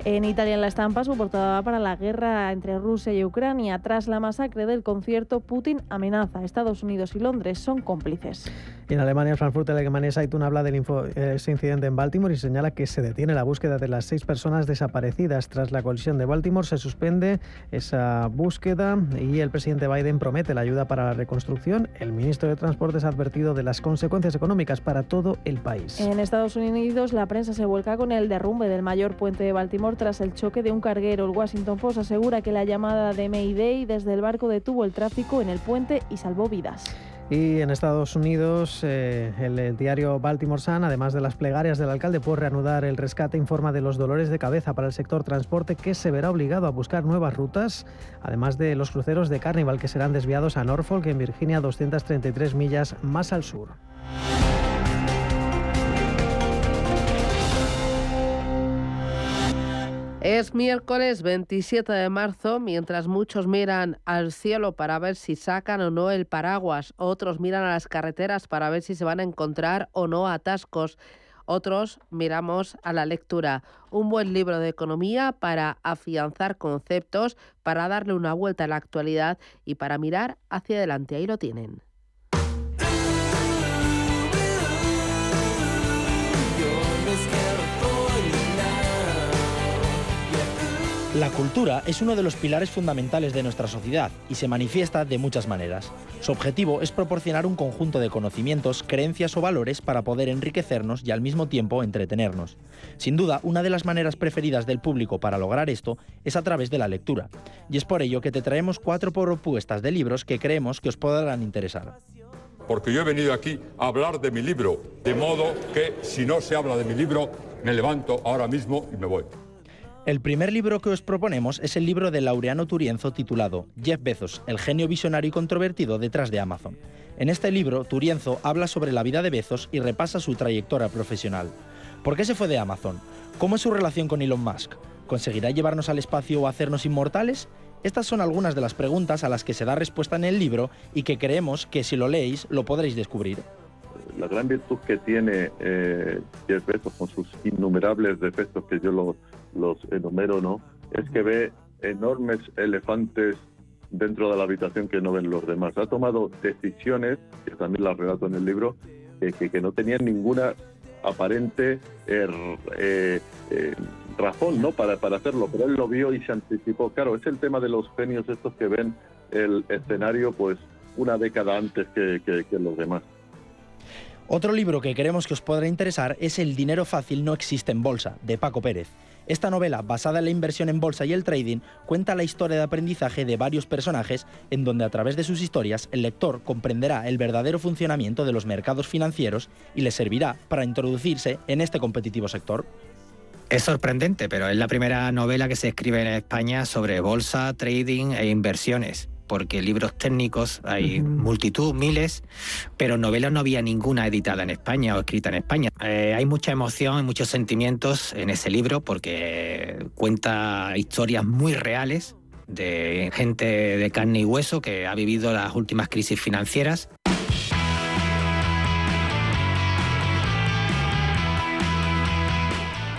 En Italia, en la estampa, su portada va para la guerra entre Rusia y Ucrania. Tras la masacre del concierto, Putin amenaza. Estados Unidos y Londres son cómplices. Y en Alemania, el Frankfurter Allgemeine Zeitung habla de ese incidente en Baltimore y señala que se detiene la búsqueda de las 6 personas desaparecidas. Tras la colisión de Baltimore, se suspende esa búsqueda y el presidente Biden promete la ayuda para la reconstrucción. El ministro de Transportes ha advertido de las consecuencias económicas para todo el país. En Estados Unidos, la prensa se vuelca con el derrumbe del mayor puente de Baltimore tras el choque de un carguero. El Washington Post asegura que la llamada de Mayday desde el barco detuvo el tráfico en el puente y salvó vidas. Y en Estados Unidos, el diario Baltimore Sun, además de las plegarias del alcalde por reanudar el rescate, informa de los dolores de cabeza para el sector transporte, que se verá obligado a buscar nuevas rutas, además de los cruceros de Carnival, que serán desviados a Norfolk, en Virginia, 233 millas más al sur. Es miércoles 27 de marzo, mientras muchos miran al cielo para ver si sacan o no el paraguas, otros miran a las carreteras para ver si se van a encontrar o no atascos, otros miramos a la lectura. Un buen libro de economía para afianzar conceptos, para darle una vuelta a la actualidad y para mirar hacia adelante. Ahí lo tienen. La cultura es uno de los pilares fundamentales de nuestra sociedad y se manifiesta de muchas maneras. Su objetivo es proporcionar un conjunto de conocimientos, creencias o valores para poder enriquecernos y al mismo tiempo entretenernos. Sin duda, una de las maneras preferidas del público para lograr esto es a través de la lectura. Y es por ello que te traemos 4 propuestas de libros que creemos que os podrán interesar. Porque yo he venido aquí a hablar de mi libro, de modo que si no se habla de mi libro, me levanto ahora mismo y me voy. El primer libro que os proponemos es el libro de Laureano Turienzo titulado Jeff Bezos, el genio visionario y controvertido detrás de Amazon. En este libro, Turienzo habla sobre la vida de Bezos y repasa su trayectoria profesional. ¿Por qué se fue de Amazon? ¿Cómo es su relación con Elon Musk? ¿Conseguirá llevarnos al espacio o hacernos inmortales? Estas son algunas de las preguntas a las que se da respuesta en el libro y que creemos que si lo leéis lo podréis descubrir. La gran virtud que tiene Jeff Bezos, con sus innumerables defectos que yo los enumero, ¿no?, es que ve enormes elefantes dentro de la habitación que no ven los demás. Ha tomado decisiones, que también las relato en el libro, que no tenían ninguna aparente razón, ¿no?, para hacerlo, pero él lo vio y se anticipó. Claro, es el tema de los genios estos que ven el escenario pues una década antes que los demás. Otro libro que queremos que os podrá interesar es El dinero fácil no existe en bolsa, de Paco Pérez. Esta novela, basada en la inversión en bolsa y el trading, cuenta la historia de aprendizaje de varios personajes en donde a través de sus historias el lector comprenderá el verdadero funcionamiento de los mercados financieros y le servirá para introducirse en este competitivo sector. Es sorprendente, pero es la primera novela que se escribe en España sobre bolsa, trading e inversiones. Porque libros técnicos hay multitud, miles, pero novelas no había ninguna editada en España o escrita en España. Hay mucha emoción y muchos sentimientos en ese libro porque cuenta historias muy reales de gente de carne y hueso que ha vivido las últimas crisis financieras.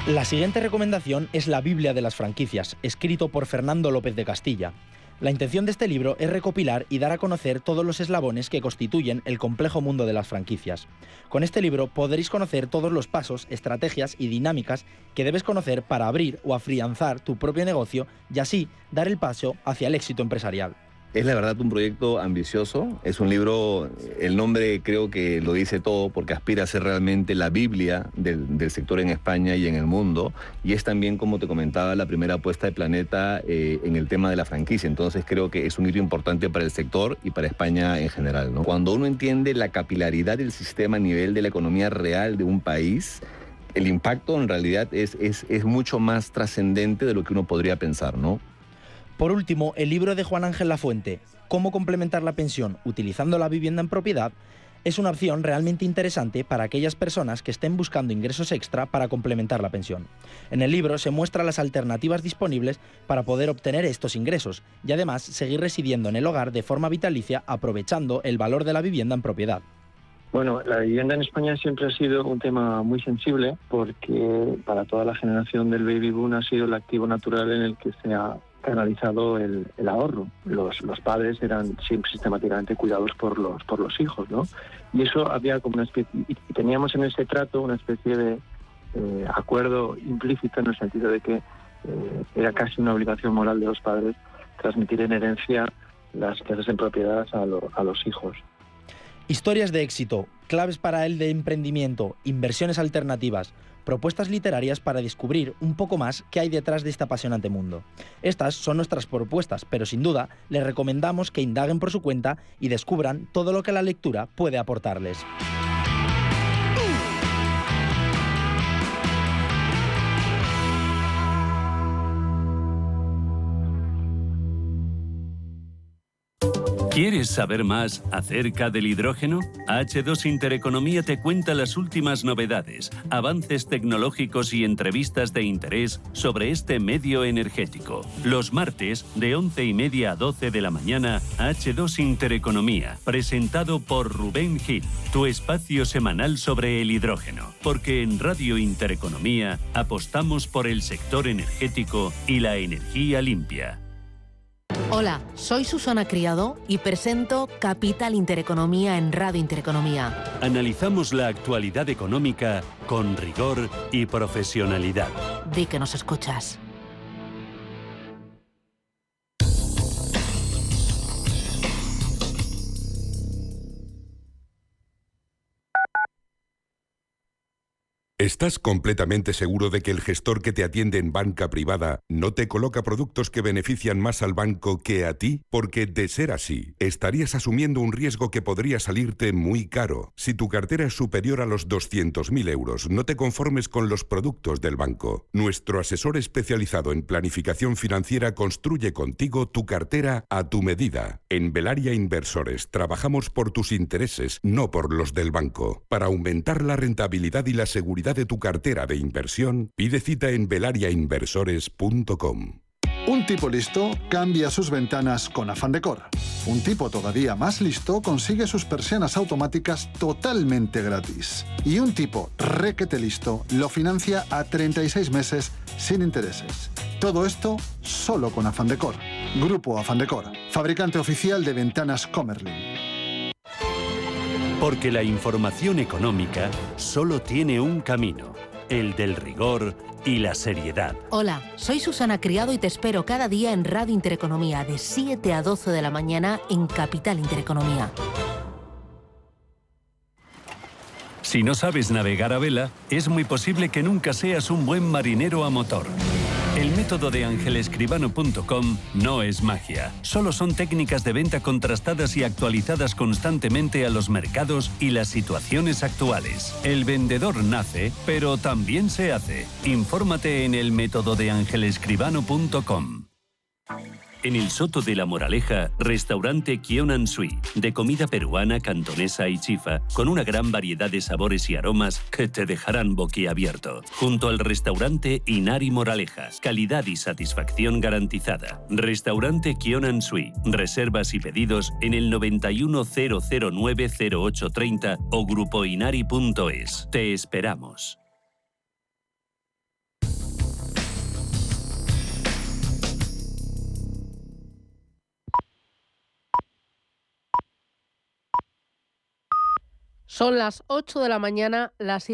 La siguiente recomendación es La Biblia de las franquicias, escrito por Fernando López de Castilla. La intención de este libro es recopilar y dar a conocer todos los eslabones que constituyen el complejo mundo de las franquicias. Con este libro podréis conocer todos los pasos, estrategias y dinámicas que debes conocer para abrir o afianzar tu propio negocio y así dar el paso hacia el éxito empresarial. Es la verdad un proyecto ambicioso, es un libro, el nombre creo que lo dice todo porque aspira a ser realmente la Biblia del sector en España y en el mundo, y es también, como te comentaba, la primera apuesta de Planeta en el tema de la franquicia. Entonces creo que es un hito importante para el sector y para España en general, ¿no? Cuando uno entiende la capilaridad del sistema a nivel de la economía real de un país, el impacto en realidad es mucho más trascendente de lo que uno podría pensar, ¿no? Por último, el libro de Juan Ángel Lafuente, Cómo complementar la pensión utilizando la vivienda en propiedad, es una opción realmente interesante para aquellas personas que estén buscando ingresos extra para complementar la pensión. En el libro se muestran las alternativas disponibles para poder obtener estos ingresos y además seguir residiendo en el hogar de forma vitalicia aprovechando el valor de la vivienda en propiedad. Bueno, la vivienda en España siempre ha sido un tema muy sensible porque para toda la generación del baby boom ha sido el activo natural en el que se ha canalizado el ahorro. Los padres eran siempre sistemáticamente cuidados por los hijos, ¿no? Y eso había como una especie, y teníamos en ese trato una especie de acuerdo implícito en el sentido de que era casi una obligación moral de los padres transmitir en herencia las casas en propiedad a los hijos. Historias de éxito, claves para el de emprendimiento, inversiones alternativas, propuestas literarias para descubrir un poco más qué hay detrás de este apasionante mundo. Estas son nuestras propuestas, pero sin duda les recomendamos que indaguen por su cuenta y descubran todo lo que la lectura puede aportarles. ¿Quieres saber más acerca del hidrógeno? H2 Intereconomía te cuenta las últimas novedades, avances tecnológicos y entrevistas de interés sobre este medio energético. Los martes, de 11:30 a 12 de la mañana, H2 Intereconomía, presentado por Rubén Gil, tu espacio semanal sobre el hidrógeno. Porque en Radio Intereconomía apostamos por el sector energético y la energía limpia. Hola, soy Susana Criado y presento Capital Intereconomía en Radio Intereconomía. Analizamos la actualidad económica con rigor y profesionalidad. Di que nos escuchas. ¿Estás completamente seguro de que el gestor que te atiende en banca privada no te coloca productos que benefician más al banco que a ti? Porque de ser así, estarías asumiendo un riesgo que podría salirte muy caro. Si tu cartera es superior a los 200.000 euros, no te conformes con los productos del banco. Nuestro asesor especializado en planificación financiera construye contigo tu cartera a tu medida. En Velaria Inversores trabajamos por tus intereses, no por los del banco. Para aumentar la rentabilidad y la seguridad de tu cartera de inversión, pide cita en velariainversores.com. Un tipo listo cambia sus ventanas con Afán Decor. Un tipo todavía más listo consigue sus persianas automáticas totalmente gratis. Y un tipo requete listo lo financia a 36 meses sin intereses. Todo esto solo con Afán Decor. Grupo Afán Decor, fabricante oficial de ventanas Comerlin. Porque la información económica solo tiene un camino: el del rigor y la seriedad. Hola, soy Susana Criado y te espero cada día en Radio Intereconomía de 7 a 12 de la mañana en Capital Intereconomía. Si no sabes navegar a vela, es muy posible que nunca seas un buen marinero a motor. El método de angelescribano.com no es magia, solo son técnicas de venta contrastadas y actualizadas constantemente a los mercados y las situaciones actuales. El vendedor nace, pero también se hace. Infórmate en el método de angelescribano.com. En el Soto de la Moraleja, restaurante Kionan Sui, de comida peruana, cantonesa y chifa, con una gran variedad de sabores y aromas que te dejarán boquiabierto. Junto al restaurante Inari Moraleja, calidad y satisfacción garantizada. Restaurante Kionan Sui, reservas y pedidos en el 910090830 o grupoinari.es. Te esperamos. Son las 8 de la mañana, las